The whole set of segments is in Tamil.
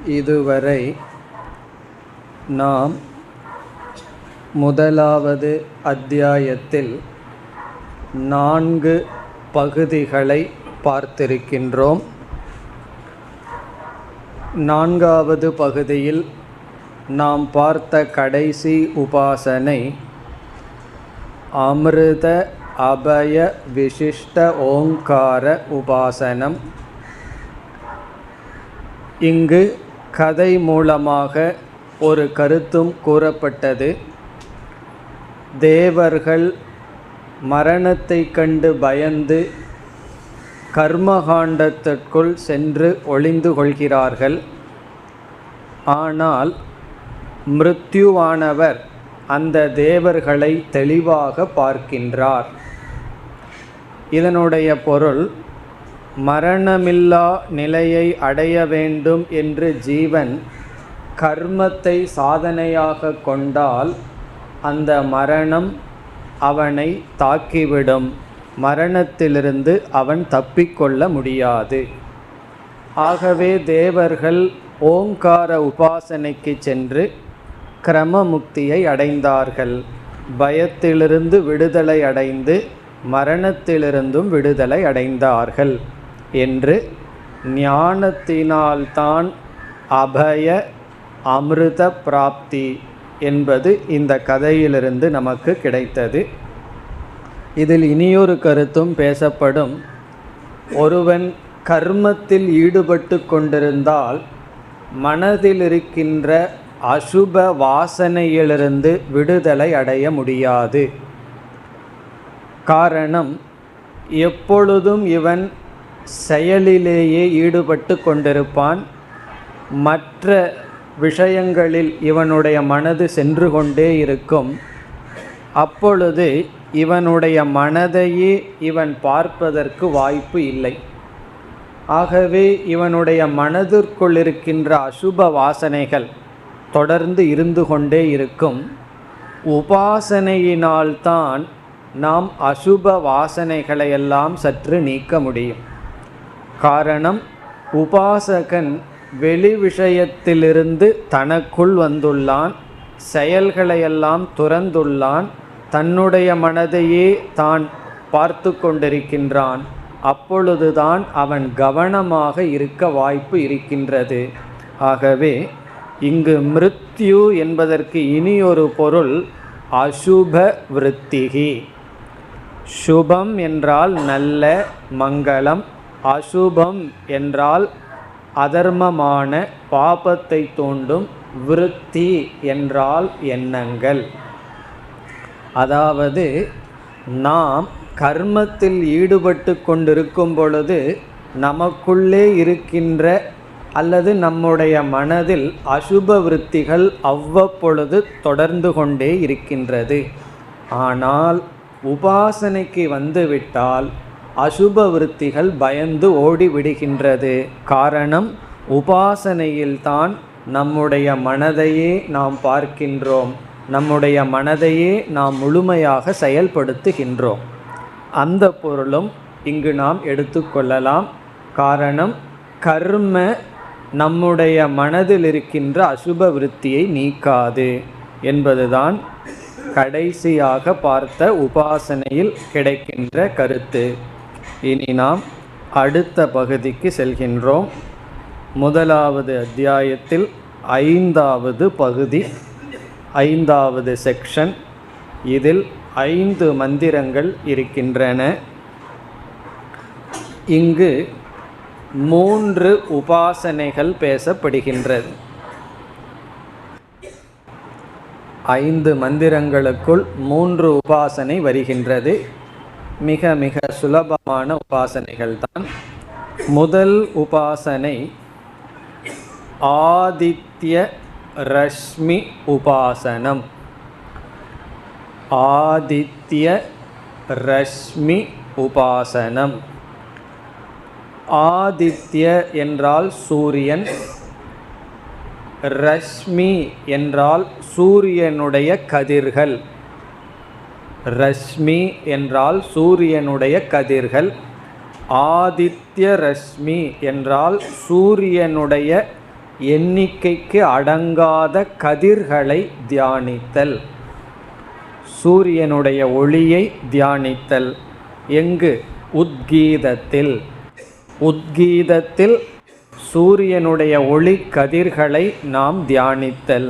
இதுவரை நாம் முதலாவது அத்தியாயத்தில் 4 பகுதிகளை பார்த்திருக்கின்றோம். 4வது பகுதியில் நாம் பார்த்த கடைசி உபாசனை அமிர்த அபய விசிஷ்ட ஓங்கார உபாசனம். இங்கு கதை மூலமாக ஒரு கருத்தும் கூறப்பட்டது. தேவர்கள் மரணத்தை கண்டு பயந்து கர்மகாண்டத்திற்குள் சென்று ஒளிந்து கொள்கிறார்கள். ஆனால் மிருத்யுவானவர் அந்த தேவர்களை தெளிவாக பார்க்கின்றார். இதனுடைய பொருள், மரணமில்லா நிலையை அடைய வேண்டும் என்று ஜீவன் கர்மத்தை சாதனையாக கொண்டால் அந்த மரணம் அவனை தாக்கிவிடும். மரணத்திலிருந்து அவன் தப்பிக்கொள்ள முடியாது. ஆகவே தேவர்கள் ஓங்கார உபாசனைக்கு சென்று கிரமமுக்தியை அடைந்தார்கள். பயத்திலிருந்து விடுதலை அடைந்து மரணத்திலிருந்தும் விடுதலை அடைந்தார்கள் என்று ஞானத்தினால்தான் அபய அமிர்த பிராப்தி என்பது இந்த கதையிலிருந்து நமக்கு கிடைத்தது. இதில் இனியொரு கருத்தும் பேசப்படும். ஒருவன் கர்மத்தில் ஈடுபட்டு கொண்டிருந்தால் மனதில் இருக்கின்ற அசுப வாசனையிலிருந்து விடுதலை அடைய முடியாது. காரணம், எப்பொழுதும் இவன் செயலிலேயே ஈடுபட்டு கொண்டிருப்பான். மற்ற விஷயங்களில் இவனுடைய மனது சென்று கொண்டே இருக்கும். அப்பொழுது இவனுடைய மனதையே இவன் பார்ப்பதற்கு வாய்ப்பு இல்லை. ஆகவே இவனுடைய மனதிற்குள் இருக்கின்ற அசுப வாசனைகள் தொடர்ந்து இருந்து கொண்டே இருக்கும். உபாசனையினால்தான் நாம் அசுப வாசனைகளையெல்லாம் சற்று நீக்க முடியும். காரணம், உபாசகன் வெளி விஷயத்திலிருந்து தனக்குள் வந்துள்ளான், செயல்களையெல்லாம் துறந்துள்ளான், தன்னுடைய மனதையே தான் பார்த்து கொண்டிருக்கின்றான். அப்பொழுதுதான் அவன் கவனமாக இருக்க வாய்ப்பு இருக்கின்றது. ஆகவே இங்கு மிருத்யு என்பதற்கு இனியொரு பொருள் அசுப விருத்திகி. சுபம் என்றால் நல்ல மங்களம், அசுபம் என்றால் அதர்மமான பாபத்தை தூண்டும், விருத்தி என்றால் எண்ணங்கள். அதாவது நாம் கர்மத்தில் ஈடுபட்டு கொண்டிருக்கும் பொழுது நமக்குள்ளே இருக்கின்ற அல்லது நம்முடைய மனதில் அசுப விருத்திகள் அவ்வப்பொழுது தொடர்ந்து கொண்டே இருக்கின்றது. ஆனால் உபாசனைக்கு வந்துவிட்டால் அசுப விருத்திகள் பயந்து ஓடிவிடுகின்றது. காரணம், உபாசனையில்தான் நம்முடைய மனதையே நாம் பார்க்கின்றோம், நம்முடைய மனதையே நாம் முழுமையாக செயல்படுத்துகின்றோம். அந்த பொருளும் இங்கு நாம் எடுத்துக்கொள்ளலாம். காரணம், கர்ம நம்முடைய மனதில் இருக்கின்ற அசுப விருத்தியை நீக்காது என்பதுதான் கடைசியாக பார்த்த உபாசனையில் கிடைக்கின்ற கருத்து. இனி நாம் அடுத்த பகுதிக்கு செல்கின்றோம். முதலாவது அத்தியாயத்தில் 5வது பகுதி, 5வது செக்ஷன். இதில் 5 மந்திரங்கள் இருக்கின்றன. இங்கு 3 உபாசனைகள் பேசப்படுகின்றது. 5 மந்திரங்களுக்குள் 3 உபாசனை வருகின்றது. மிக மிக சுலபமான உபாசனைகள் தான். முதல் உபாசனை ஆதித்ய ரஷ்மி உபாசனம். ஆதித்ய ரஷ்மி உபாசனம். ஆதித்ய என்றால் சூரியன், ரஷ்மி என்றால் சூரியனுடைய கதிர்கள். ரஷ்மி என்றால் சூரியனுடைய கதிர்கள். ஆதித்ய ரஷ்மி என்றால் சூரியனுடைய எண்ணிக்கைக்கு அடங்காத கதிர்களை தியானித்தல். சூரியனுடைய ஒளியை தியானித்தல். எங்கு? உத்கீதத்தில். உத்கீதத்தில் சூரியனுடைய ஒளி கதிர்களை நாம் தியானித்தல்.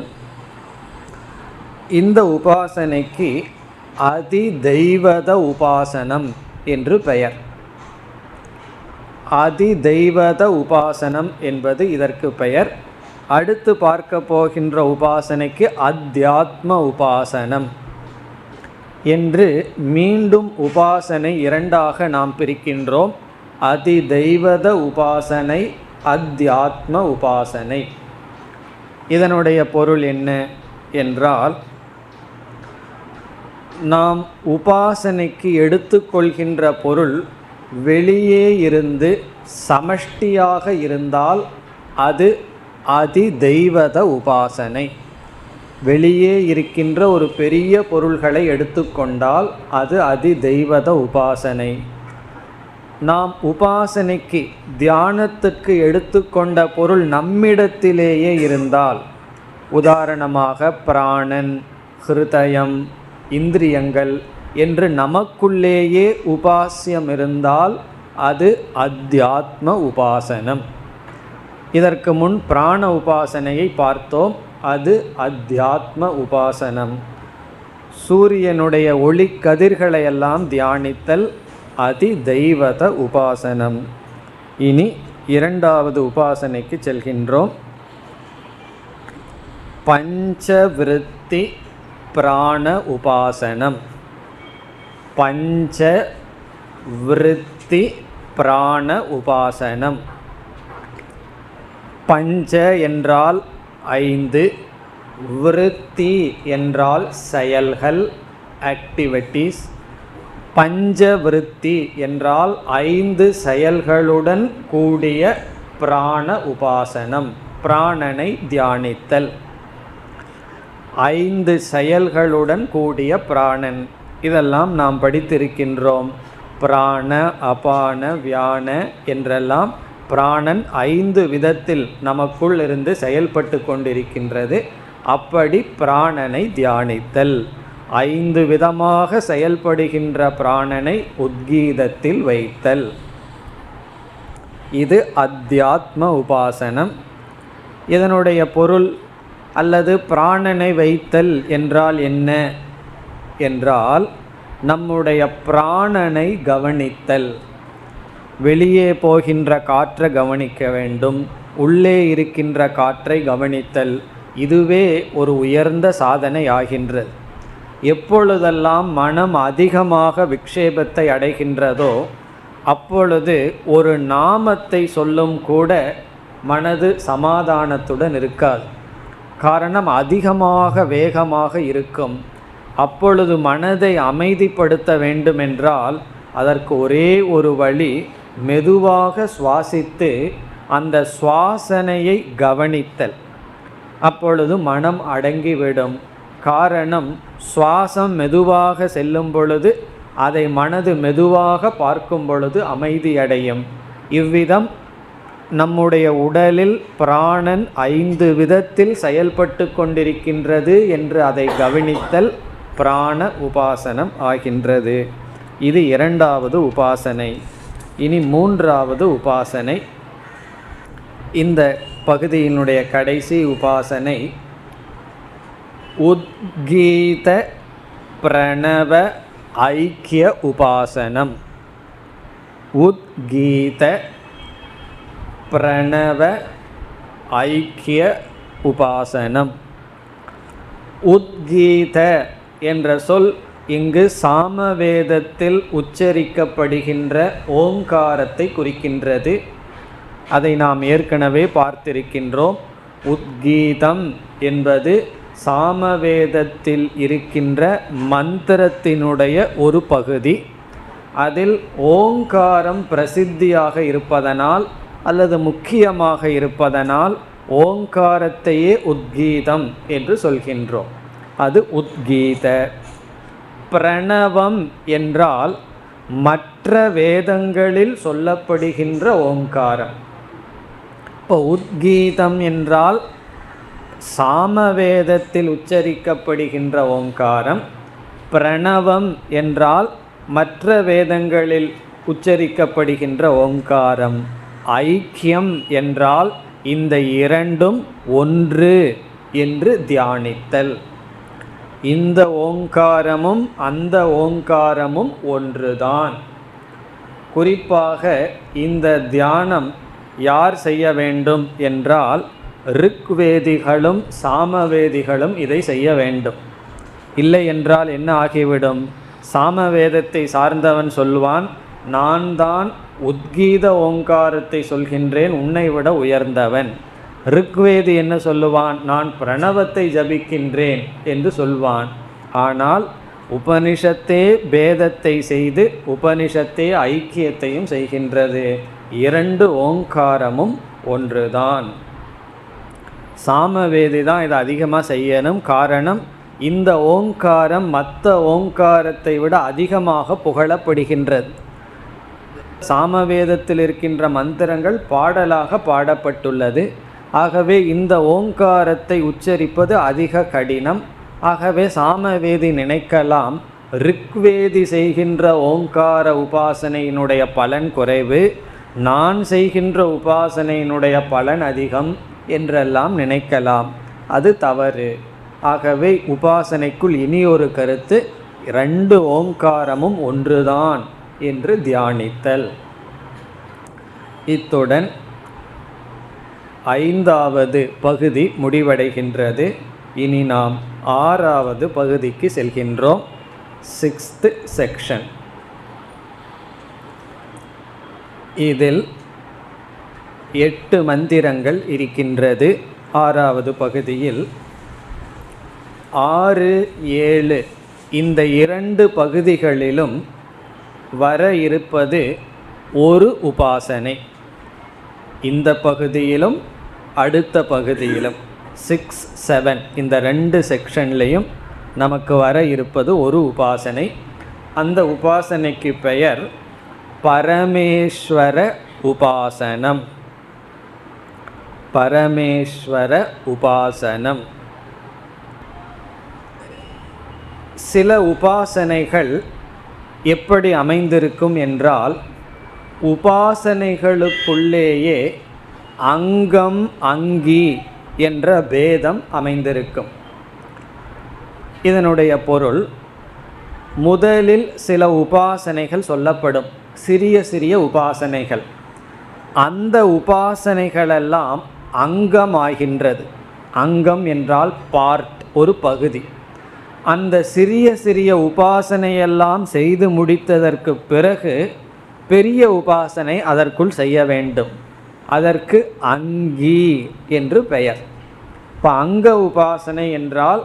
இந்த உபாசனைக்கு அதிதெய்வத உபாசனம் என்று பெயர். அதிதெய்வத உபாசனம் என்பது இதற்கு பெயர். அடுத்து பார்க்க போகின்ற உபாசனைக்கு அத்தியாத்ம உபாசனம் என்று மீண்டும் உபாசனை இரண்டாக நாம் பிரிக்கின்றோம். அதிதெய்வத உபாசனை, அத்தியாத்ம உபாசனை. இதனுடைய பொருள் என்ன என்றால், நாம் உபாசனைக்கு எடுத்துக்கொள்கின்ற பொருள் வெளியே இருந்து சமஷ்டியாக இருந்தால் அது அதிதெய்வத உபாசனை. வெளியே இருக்கின்ற ஒரு பெரிய பொருள்களை எடுத்துக்கொண்டால் அது அதிதெய்வத உபாசனை. நாம் உபாசனைக்கு தியானத்துக்கு எடுத்துக்கொண்ட பொருள் நம்மிடத்திலேயே இருந்தால், உதாரணமாக பிராணன், ஹிருதயம், இந்திரியங்கள் என்று நமக்குள்ளேயே உபாசியம் இருந்தால் அது அத்தியாத்ம உபாசனம். இதற்கு முன் பிராண உபாசனையை பார்த்தோம். அது அத்தியாத்ம உபாசனம். சூரியனுடைய ஒளி கதிர்களையெல்லாம் தியானித்தல் அதிதெய்வத உபாசனம். இனி இரண்டாவது உபாசனைக்கு செல்கின்றோம். பஞ்சவிருத்தி பிராண உபாசனம். பஞ்சவிருத்தி பிராண உபாசனம். பஞ்ச என்றால் 5, விருத்தி என்றால் செயல்கள், ஆக்டிவிட்டீஸ். பஞ்சவிருத்தி என்றால் 5 செயல்களுடன் கூடிய பிராண உபாசனம். பிராணனை தியானித்தல். 5 செயல்களுடன் கூடிய பிராணன். இதெல்லாம் நாம் படித்திருக்கின்றோம். பிராண, அபான, வியான என்றெல்லாம் பிராணன் 5 விதத்தில் நமக்குள் இருந்து செயல்பட்டு கொண்டிருக்கின்றது. அப்படி பிராணனை தியானித்தல். 5 விதமாக செயல்படுகின்ற பிராணனை உத்கீதத்தில் வைத்தல். இது அத்தியாத்ம உபாசனம். இதனுடைய பொருள் அல்லது பிராணனை வைத்தல் என்றால் என்ன என்றால், நம்முடைய பிராணனை கவனித்தல். வெளியே போகின்ற காற்றை கவனிக்க வேண்டும், உள்ளே இருக்கின்ற காற்றை கவனித்தல். இதுவே ஒரு உயர்ந்த சாதனை ஆகின்றது. எப்பொழுதெல்லாம் மனம் அதிகமாக விக்ஷேபத்தை அடைகின்றதோ அப்பொழுது ஒரு நாமத்தை சொல்லும் கூட மனது சமாதானத்துடன் இருக்காது. காரணம், அதிகமாக வேகமாக இருக்கும். அப்பொழுது மனதை அமைதிப்படுத்த வேண்டுமென்றால் அதற்கு ஒரே ஒரு வழி, மெதுவாக சுவாசித்து அந்த சுவாசனையை கவனித்தல். அப்பொழுது மனம் அடங்கிவிடும். காரணம், சுவாசம் மெதுவாக செல்லும் பொழுது அதை மனது மெதுவாக பார்க்கும் பொழுது அமைதியடையும். இவ்விதம் நம்முடைய உடலில் பிராணன் 5 விதத்தில் செயல்பட்டு கொண்டிருக்கின்றது என்று அதை கவனித்தல் பிராண உபாசனம் ஆகின்றது. இது இரண்டாவது உபாசனை. இனி மூன்றாவது உபாசனை. இந்த பகுதியினுடைய கடைசி உபாசனை உத்கீத பிரணவ ஐக்கிய உபாசனம். உத்கீத பிரணவ ஐக்கிய உபாசனம். உத்கீத என்ற சொல் இங்கு சாமவேதத்தில் உச்சரிக்கப்படுகின்ற ஓங்காரத்தை குறிக்கின்றது. அதை நாம் ஏற்கனவே பார்த்திருக்கின்றோம். உத்கீதம் என்பது சாமவேதத்தில் இருக்கின்ற மந்திரத்தினுடைய ஒரு பகுதி. அதில் ஓங்காரம் பிரசித்தியாக இருப்பதனால் அல்லது முக்கியமாக இருப்பதனால் ஓங்காரத்தையே உத்கீதம் என்று சொல்கின்றோம். அது உத்கீத. பிரணவம் என்றால் மற்ற வேதங்களில் சொல்லப்படுகின்ற ஓங்காரம். இப்போ உத்கீதம் என்றால் சாமவேதத்தில் உச்சரிக்கப்படுகின்ற ஓங்காரம், பிரணவம் என்றால் மற்ற வேதங்களில் உச்சரிக்கப்படுகின்ற ஓங்காரம், ஐக்கியம் என்றால் இந்த இரண்டும் ஒன்று என்று தியானித்தல். இந்த ஓங்காரமும் அந்த ஓங்காரமும் ஒன்றுதான். குறிப்பாக இந்த தியானம் யார் செய்ய வேண்டும் என்றால் ரிக்வேதிகளும் சாமவேதிகளும் இதை செய்ய வேண்டும். இல்லை என்றால் என்ன ஆகிவிடும்? சாமவேதத்தை சார்ந்தவன் சொல்வான், நான் தான் உத்கீத ஓங்காரத்தை சொல்கின்றேன், உன்னை விட உயர்ந்தவன். ரிக்வேதி என்ன சொல்லுவான்? நான் பிரணவத்தை ஜபிக்கின்றேன் என்று சொல்வான். ஆனால் உபனிஷத்தே பேதத்தை செய்து உபனிஷத்தே ஐக்கியத்தையும் செய்கின்றது. இரண்டு ஓங்காரமும் ஒன்றுதான். சாமவேதி தான் இதை அதிகமாக செய்யணும். காரணம், இந்த ஓங்காரம் மற்ற ஓங்காரத்தை விட அதிகமாக புகழப்படுகின்றது. சாமவேதத்தில் இருக்கின்ற மந்திரங்கள் பாடலாக பாடப்பட்டுள்ளது. ஆகவே இந்த ஓங்காரத்தை உச்சரிப்பது அதிக கடினம். ஆகவே சாமவேதி நினைக்கலாம், ரிக்வேதி செய்கின்ற ஓங்கார உபாசனையினுடைய பலன் குறைவு, நான் செய்கின்ற உபாசனையினுடைய பலன் அதிகம் என்றெல்லாம் நினைக்கலாம். அது தவறு. ஆகவே உபாசனைக்குள் இனி ஒரு கருத்து, இரண்டு ஓங்காரமும் ஒன்றுதான் என்று தியானித்தல். இத்துடன் 5வது பகுதி முடிவடைகின்றது. இனி நாம் 6வது பகுதிக்கு செல்கின்றோம். 6th section. இதில் 8 மந்திரங்கள் இருக்கின்றது. 6வது பகுதியில் 6, 7 இந்த 2 பகுதிகளிலும் வர இருப்பது ஒரு உபாசனை. இந்த பகுதியிலும் அடுத்த பகுதியிலும் 6, 7 இந்த 2 செக்ஷன்லையும் நமக்கு வர இருப்பது ஒரு உபாசனை. அந்த உபாசனைக்கு பெயர் பரமேஸ்வர உபாசனம். பரமேஸ்வர உபாசனம். சில உபாசனைகள் எப்படி அமைந்திருக்கும் என்றால், உபாசனைகளுக்குள்ளேயே அங்கம் அங்கி என்ற பேதம் அமைந்திருக்கும். இதனுடைய பொருள், முதலில் சில உபாசனைகள் சொல்லப்படும், சிறிய சிறிய உபாசனைகள். அந்த உபாசனைகளெல்லாம் அங்கமாகின்றது. அங்கம் என்றால் பார்ட், ஒரு பகுதி. அந்த சிறிய சிறிய உபாசனையெல்லாம் செய்து முடித்ததற்கு பிறகு பெரிய உபாசனை அதற்குள் செய்ய வேண்டும். அதற்கு அங்கி என்று பெயர். இப்போ அங்க உபாசனை என்றால்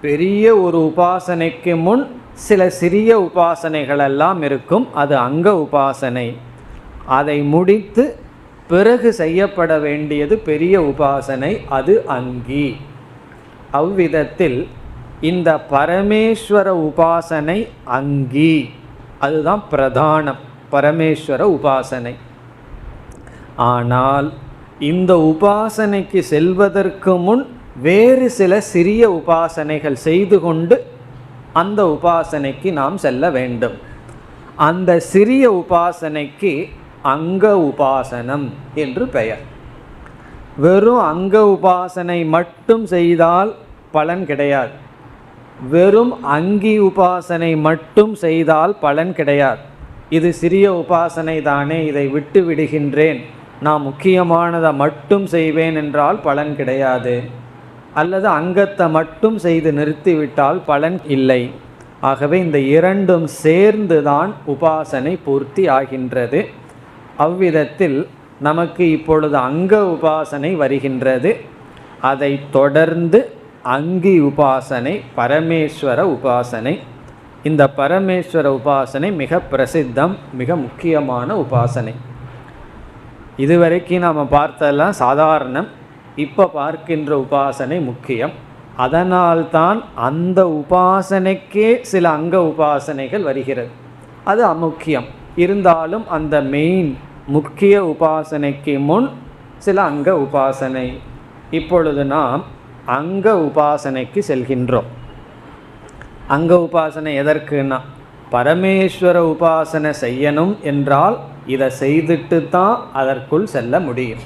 பெரிய ஒரு உபாசனைக்கு முன் சில சிறிய உபாசனைகளெல்லாம் இருக்கும், அது அங்க உபாசனை. அதை முடித்து பிறகு செய்யப்பட வேண்டியது பெரிய உபாசனை, அது அங்கி. அவ்விதத்தில் இந்த பரமேஸ்வர உபாசனை அங்கி, அதுதான் பிரதானம், பரமேஸ்வர உபாசனை. ஆனால் இந்த உபாசனைக்கு செல்வதற்கு முன் வேறு சில சிறிய உபாசனைகள் செய்து கொண்டு அந்த உபாசனைக்கு நாம் செல்ல வேண்டும். அந்த சிறிய உபாசனைக்கு அங்க உபாசனம் என்று பெயர். வெறும் அங்க உபாசனை மட்டும் செய்தால் பலன் கிடையாது. வெறும் அங்கி உபாசனை மட்டும் செய்தால் பலன் கிடையாது. இது சிறிய உபாசனை தானே, இதை விட்டு விடுகின்றேன், நான் முக்கியமானதை மட்டும் செய்வேன் என்றால் பலன் கிடையாது. அல்லது அங்கத்தை மட்டும் செய்து நிறுத்திவிட்டால் பலன் இல்லை. ஆகவே இந்த இரண்டும் சேர்ந்து தான் உபாசனை பூர்த்தி ஆகின்றது. அவ்விதத்தில் நமக்கு இப்பொழுது அங்க உபாசனை வருகின்றது. அதை தொடர்ந்து அங்கி உபாசனை, பரமேஸ்வர உபாசனை. இந்த பரமேஸ்வர உபாசனை மிக பிரசித்தம், மிக முக்கியமான உபாசனை. இதுவரைக்கும் நாம் பார்த்ததெல்லாம் சாதாரணம், இப்போ பார்க்கின்ற உபாசனை முக்கியம். அதனால்தான் அந்த உபாசனைக்கே சில அங்க உபாசனைகள் வருகிறது. அது அமுக்கியம். இருந்தாலும் அந்த மெயின் முக்கிய உபாசனைக்கு முன் சில அங்க உபாசனை. இப்பொழுது நாம் அங்க உபாசனைக்கு செல்கின்றோம். அங்க உபாசனை எதற்குன்னா, பரமேஸ்வர உபாசனை செய்யணும் என்றால் இதை செய்துட்டு தான் அதற்குள் செல்ல முடியும்.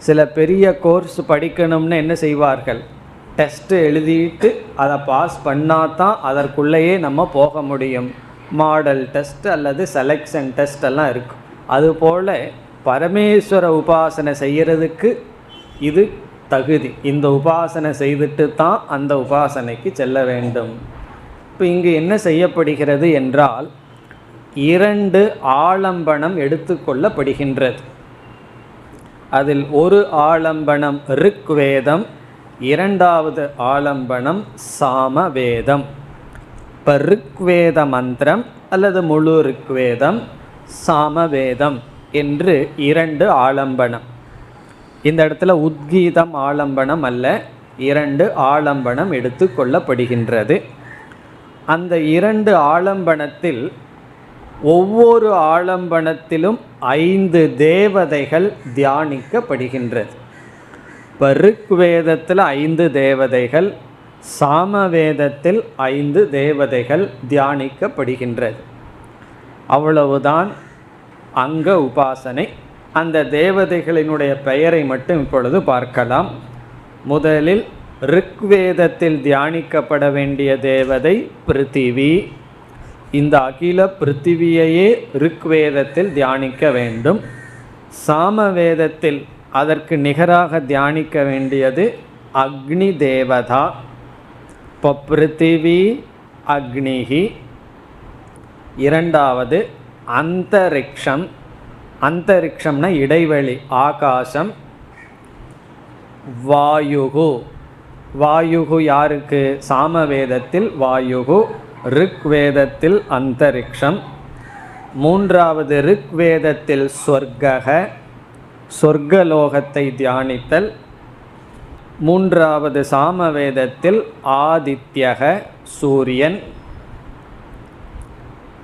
சில பெரிய கோர்ஸ் படிக்கணும்னு என்ன செய்வார்கள், டெஸ்ட்டு எழுதிட்டு அதை பாஸ் பண்ணால் தான் அதற்குள்ளேயே நம்ம போக முடியும். மாடல் டெஸ்ட் அல்லது செலெக்ஷன் டெஸ்ட் எல்லாம் இருக்கும். அதுபோல் பரமேஸ்வர உபாசனை செய்கிறதுக்கு இது தகுதி. இந்த உபாசனை செய்துட்டு தான் அந்த உபாசனைக்கு செல்ல வேண்டும். இப்போ இங்கு என்ன செய்யப்படுகிறது என்றால், 2 ஆலம்பனம் எடுத்துக்கொள்ளப்படுகின்றது. அதில் ஒரு ஆலம்பனம் ரிக்வேதம், 2வது ஆலம்பனம் சாமவேதம். இப்போ ரிக்வேத மந்திரம் அல்லது முழு ரிக்வேதம், சாமவேதம் என்று 2 ஆலம்பனம். இந்த இடத்துல உத்கீதம் ஆலம்பனம் அல்ல, 2 ஆலம்பனம் எடுத்துக்கொள்ளப்படுகின்றது. அந்த 2 ஆலம்பனத்தில் ஒவ்வொரு ஆலம்பனத்திலும் 5 தேவதைகள் தியானிக்கப்படுகின்றது. இப்போ ரிக்வேதத்தில் 5 தேவதைகள், சாமவேதத்தில் 5 தேவதைகள் தியானிக்கப்படுகின்றது. அவ்வளவுதான் அங்க உபாசனை. அந்த தேவதைகளினுடைய பெயரை மட்டும் இப்பொழுது பார்க்கலாம். முதலில் ரிக்வேதத்தில் தியானிக்கப்பட வேண்டிய தேவதை பிருத்திவி. இந்த அகில பிருத்திவியையே ரிக்வேதத்தில் தியானிக்க வேண்டும். சாமவேதத்தில் அதற்கு நிகராக தியானிக்க வேண்டியது அக்னி தேவதா. இப்போ பிருத்திவி அக்னிஹி. 2வது அந்தரிக்ஷம். அந்தரிக்ஷம்னா இடைவெளி, ஆகாசம். வாயுகு. வாயுகு யாருக்கு? சாமவேதத்தில் வாயுகு, ரிக்வேதத்தில் அந்தரிக்ஷம். 3வது ரிக்வேதத்தில் சொர்க்கக, சொர்க்கலோகத்தை தியானித்தல். 3வது சாமவேதத்தில் ஆதித்யக, சூரியன்.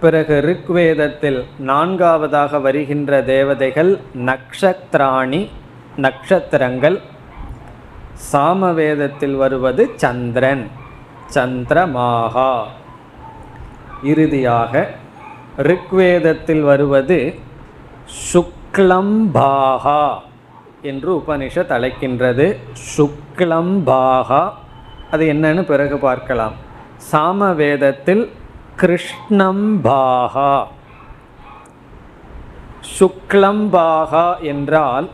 பிறகு ரிக்வேதத்தில் 4வதாக வருகின்ற தேவதைகள் நக்ஷத்ராணி, நக்ஷத்திரங்கள். சாமவேதத்தில் வருவது சந்திரன், சந்திரமாகா. இறுதியாக ரிக்வேதத்தில் வருவது சுக்லம்பாகா என்று உபனிஷத் அழைக்கின்றது. சுக்லம்பாகா அது என்னன்னு பிறகு பார்க்கலாம். சாமவேதத்தில் கிருஷ்ணம்பாகா. சுக்லம்பாகா என்றால்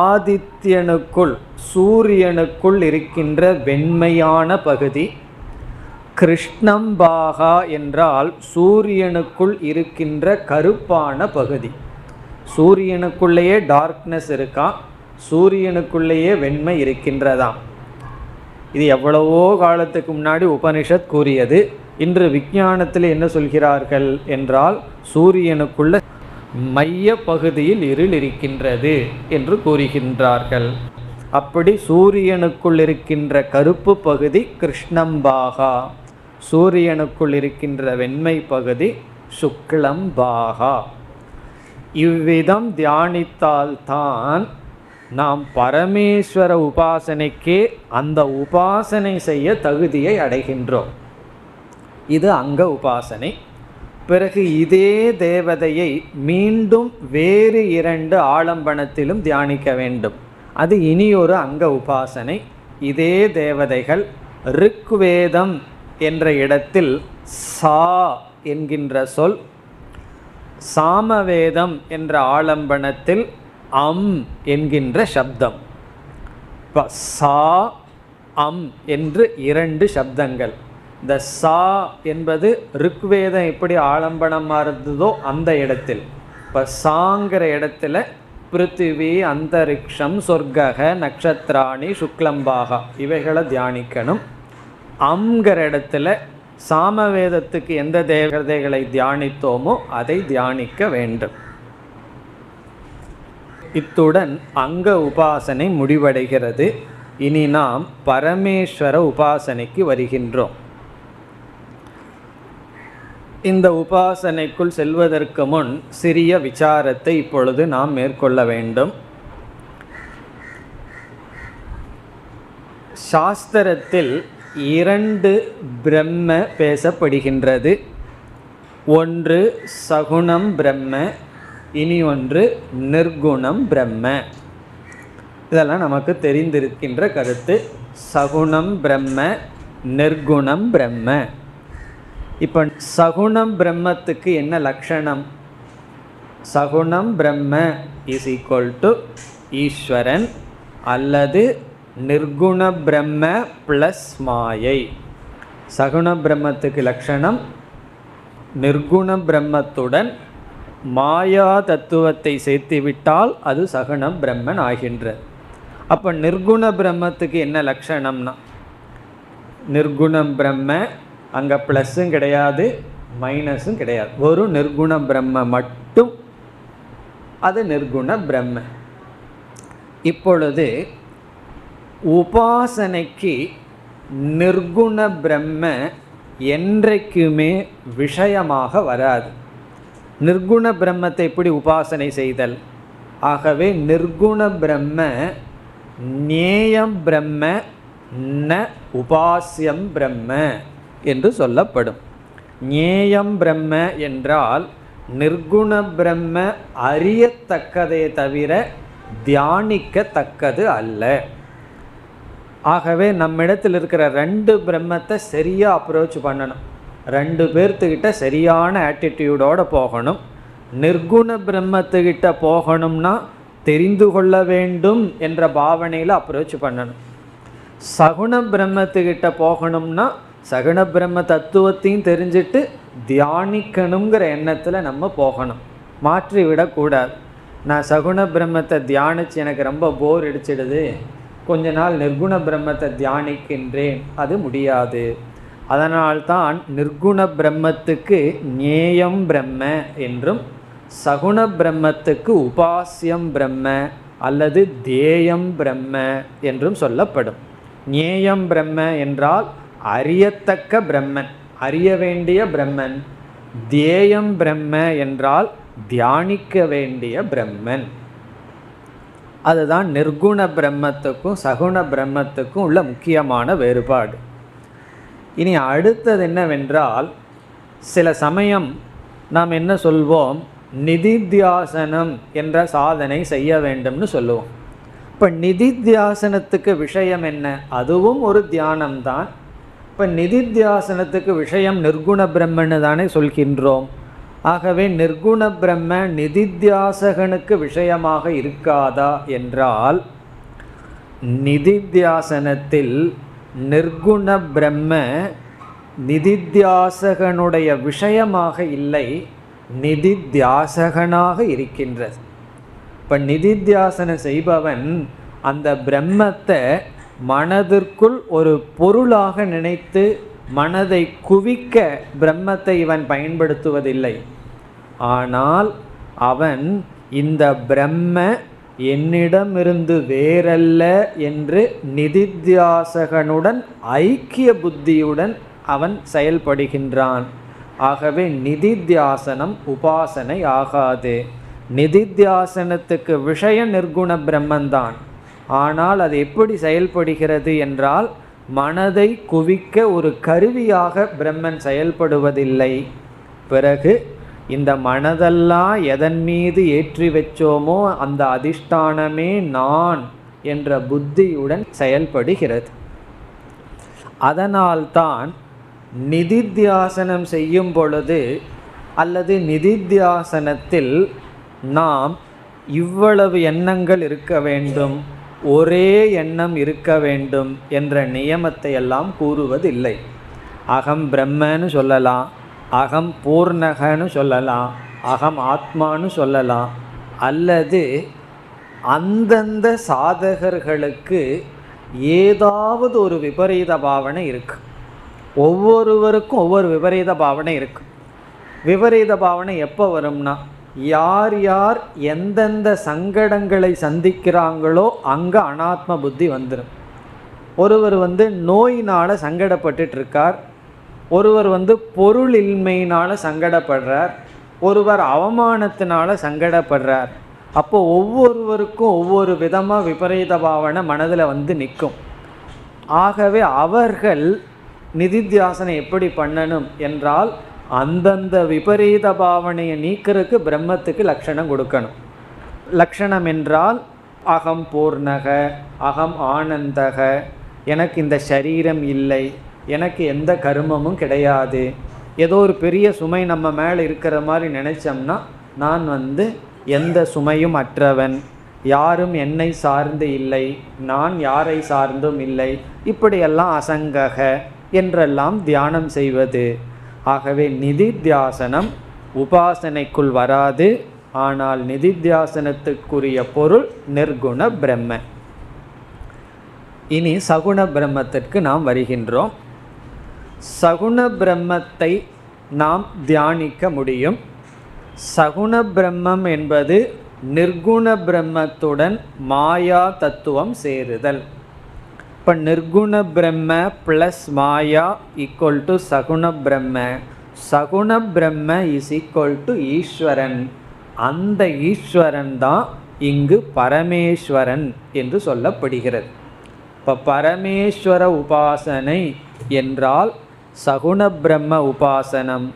ஆதித்யனுக்குள், சூரியனுக்குள் இருக்கின்ற வெண்மையான பகுதி. கிருஷ்ணம்பாகா என்றால் சூரியனுக்குள் இருக்கின்ற கருப்பான பகுதி. சூரியனுக்குள்ளேயே டார்க்னஸ் இருக்கா, சூரியனுக்குள்ளேயே வெண்மை இருக்கின்றதாம். இது எவ்வளவோ காலத்துக்கு முன்னாடி உபனிஷத் கூறியது. இன்று விஞ்ஞானத்தில் என்ன சொல்கிறார்கள் என்றால், சூரியனுக்குள்ள மைய பகுதியில் இருள் இருக்கின்றது என்று கூறுகின்றார்கள். அப்படி சூரியனுக்குள் இருக்கின்ற கருப்பு பகுதி கிருஷ்ணம்பாகா, சூரியனுக்குள் இருக்கின்ற வெண்மை பகுதி சுக்லம்பாகா. இவ்விதம் தியானித்தால்தான் நாம் பரமேஸ்வர உபாசனைக்கே அந்த உபாசனை செய்ய தகுதியை அடைகின்றோம். இது அங்க உபாசனை. பிறகு இதே தேவதையை மீண்டும் வேறு 2 ஆலம்பனத்திலும் தியானிக்க வேண்டும். அது இனி ஒரு அங்க உபாசனை. இதே தேவதைகள் ரிக்வேதம் என்ற இடத்தில் சா என்கின்ற சொல், சாமவேதம் என்ற ஆலம்பனத்தில் அம் என்கின்ற சப்தம். இப்போ சா அம் என்று 2 சப்தங்கள். இந்த சா என்பது ரிக்வேதம் எப்படி ஆலம்பனமாக இருந்ததோ அந்த இடத்தில், இப்போ சாங்கிற இடத்துல பிருத்திவி, அந்தரிக்ஷம், சொர்க்கக, நக்ஷத்ராணி, சுக்லம்பாகா இவைகளை தியானிக்கணும். அம்ங்கிற இடத்துல சாமவேதத்துக்கு எந்த தேவதைகளை தியானித்தோமோ அதை தியானிக்க வேண்டும். இத்துடன் அங்க உபாசனை முடிவடைகிறது. இனி நாம் பரமேஸ்வர உபாசனைக்கு வருகின்றோம். இந்த உபாசனைக்குள் செல்வதற்கு முன் சிறிய விசாரத்தை இப்பொழுது நாம் மேற்கொள்ள வேண்டும். சாஸ்திரத்தில் 2 பிரம்ம பேசப்படுகின்றது. ஒன்று சகுணம் பிரம்ம, இனி ஒன்று நிர்குணம் பிரம்ம. இதெல்லாம் நமக்கு தெரிந்திருக்கின்ற கருத்து. சகுணம் பிரம்ம, நிர்குணம் பிரம்ம. இப்போ சகுணம் பிரம்மத்துக்கு என்ன லட்சணம்? சகுணம் பிரம்ம இஸ் ஈக்குவல் டு ஈஸ்வரன் அல்லது நிர்குண பிரம்ம ப்ளஸ் மாயை. சகுண பிரம்மத்துக்கு லட்சணம் நிர்குண பிரம்மத்துடன் மாயா தத்துவத்தை சேர்த்துவிட்டால் அது சகுண பிரம்மன் ஆகின்றது. அப்போ நிர்குண பிரம்மத்துக்கு என்ன லட்சணம்னா, நிர்குணம் பிரம்ம அங்கே ப்ளஸ்ஸும் கிடையாது மைனஸும் கிடையாது, ஒரு நிர்குண பிரம்ம மட்டும், அது நிர்குண பிரம்ம. இப்பொழுது உபாசனைக்கு நிர்குண பிரம்ம என்றைக்குமே விஷயமாக வராது. நிர்குண பிரம்மத்தை எப்படி உபாசனை செய்தல்? ஆகவே நிர்குண பிரம்ம ஞேயம் பிரம்ம ந உபாஸ்யம் பிரம்ம என்று சொல்லப்படும். ஞேயம் பிரம்ம என்றால் நிர்குண பிரம்ம அறியத்தக்கதே தவிர தியானிக்கத்தக்கது அல்ல. ஆகவே நம்மிடத்தில் இருக்கிற 2 பிரம்மத்தை சரியாக அப்ரோச் பண்ணணும். 2 பேர்த்துக்கிட்ட சரியான ஆட்டிடியூடோடு போகணும். நிர்குண பிரம்மத்துக்கிட்ட போகணும்னா தெரிந்து கொள்ள வேண்டும் என்ற பாவனையில் அப்ரோச் பண்ணணும். சகுண பிரம்மத்துக்கிட்ட போகணும்னா சகுண பிரம்ம தத்துவத்தையும் தெரிஞ்சுட்டு தியானிக்கணுங்கிற எண்ணத்தில் நம்ம போகணும். மாற்றி விடக்கூடாது. நான் சகுண பிரம்மத்தை தியானித்து எனக்கு ரொம்ப போர் அடிச்சிடுது, கொஞ்ச நாள் நிர்குண பிரம்மத்தை தியானிக்கின்றேன், அது முடியாது. அதனால்தான் நிர்குண பிரம்மத்துக்கு ஞேயம் பிரம்ம என்றும் சகுண பிரம்மத்துக்கு உபாஸ்யம் பிரம்ம அல்லது தேயம் பிரம்ம என்றும் சொல்லப்படும். ஞேயம் பிரம்ம என்றால் அறியத்தக்க பிரம்மன், அறிய வேண்டிய பிரம்மன். தேயம் பிரம்ம என்றால் தியானிக்க வேண்டிய பிரம்மன். அதுதான் நிர்குண பிரம்மத்துக்கும் சகுண பிரம்மத்துக்கும் உள்ள முக்கியமான வேறுபாடு. இனி அடுத்தது என்னவென்றால், சில சமயம் நாம் என்ன சொல்வோம், நிதித்தியாசனம் என்ற சாதனை செய்ய வேண்டும்னு சொல்லுவோம். இப்போ நிதித்தியாசனத்துக்கு விஷயம் என்ன? அதுவும் ஒரு தியானம்தான். இப்போ நிதித்தியாசனத்துக்கு விஷயம் நிர்குண பிரம்மன்னு தானே சொல்கின்றோம். ஆகவே நிர்குண பிரம்ம நிதித்தியாசகனுக்கு விஷயமாக இருக்காதா என்றால், நிதித்தியாசனத்தில் நிர்குண பிரம்ம நிதித்தியாசகனுடைய விஷயமாக இல்லை, நிதித்தியாசகனாக இருக்கின்றது. இப்போ நிதித்தியாசனம் செய்பவன் அந்த பிரம்மத்தை மனதிற்குள் ஒரு பொருளாக நினைத்து மனதை குவிக்க பிரம்மத்தை இவன் பயன்படுத்துவதில்லை. ஆனால் அவன் இந்த பிரம்ம என்னிடமிருந்து வேறல்ல என்று நிதித்தியாசகனுடன் ஐக்கிய புத்தியுடன் அவன் செயல்படுகின்றான். ஆகவே நிதித்தியாசனம் உபாசனை ஆகாது. நிதித்தியாசனத்துக்கு விஷய நிர்குண பிரம்மந்தான். ஆனால் அது எப்படி செயல்படுகிறது என்றால், மனதை குவிக்க ஒரு கருவியாக பிரம்மன் செயல்படுவதில்லை. பிறகு இந்த மனதெல்லாம் எதன் மீது ஏற்றி வச்சோமோ அந்த அதிஷ்டானமே நான் என்ற புத்தியுடன் செயல்படுகிறது. அதனால்தான் நிதித்தியாசனம் செய்யும் பொழுது அல்லது நிதித்தியாசனத்தில் நாம் இவ்வளவு எண்ணங்கள் இருக்க வேண்டும், ஒரே எண்ணம் இருக்க வேண்டும் என்ற நியமத்தை எல்லாம் கூறுவதில்லை. அகம் பிரம்மன்னு சொல்லலாம், அகம் பூர்ணகன்னு சொல்லலாம், அகம் ஆத்மான்னு சொல்லலாம். அல்லது அந்தந்த சாதகர்களுக்கு ஏதாவது ஒரு விபரீத பாவனை இருக்கு. ஒவ்வொருவருக்கும் ஒவ்வொரு விபரீத பாவனை இருக்கு. விபரீத பாவனை எப்போ வரும்னா, யார் யார் எந்தெந்த சங்கடங்களை சந்திக்கிறாங்களோ அங்கே அனாத்ம புத்தி வந்துடும். ஒருவர் நோயினால் சங்கடப்பட்டுருக்கார், ஒருவர் பொருளின்மையினால் சங்கடப்படுறார், ஒருவர் அவமானத்தினால சங்கடப்படுறார். அப்போது ஒவ்வொருவருக்கும் ஒவ்வொரு விதமாக விபரீத பாவனை மனதில் நிற்கும். ஆகவே அவர்கள் நிதித்தியாசனம் எப்படி பண்ணணும் என்றால் அந்தந்த விபரீத பாவனையை நீக்கிறதுக்கு பிரம்மத்துக்கு லட்சணம் கொடுக்கணும். லட்சணம் என்றால் அகம் பூர்ணக, அகம் ஆனந்தக, எனக்கு இந்த சரீரம் இல்லை, எனக்கு எந்த கர்மமும் கிடையாது, ஏதோ ஒரு பெரிய சுமை நம்ம மேலே இருக்கிற மாதிரி நினச்சோம்னா நான் எந்த சுமையும் அற்றவன், யாரும் என்னை சார்ந்து இல்லை, நான் யாரை சார்ந்தும் இல்லை, இப்படியெல்லாம் அசங்கக என்றெல்லாம் தியானம் செய்வது. ஆகவே நிதித்தியாசனம் உபாசனைக்குள் வராது. ஆனால் நிதித்தியாசனத்துக்குரிய பொருள் நிர்குண பிரம்ம. இனி சகுண பிரம்மத்திற்கு நாம் வருகின்றோம். சகுண பிரம்மத்தை நாம் தியானிக்க முடியும். சகுண பிரம்மம் என்பது நிர்குண பிரம்மத்துடன் மாயா தத்துவம் சேருதல். இப்போ நிர்குண பிரம்ம ப்ளஸ் மாயா ஈக்குவல் டு சகுண பிரம்ம. சகுண பிரம்ம இஸ் ஈக்குவல் டு ஈஸ்வரன். அந்த ஈஸ்வரன் தான் இங்கு பரமேஸ்வரன் என்று சொல்லப்படுகிறது. இப்போ பரமேஸ்வர உபாசனை என்றால் சகுண பிரம்ம உபாசனம்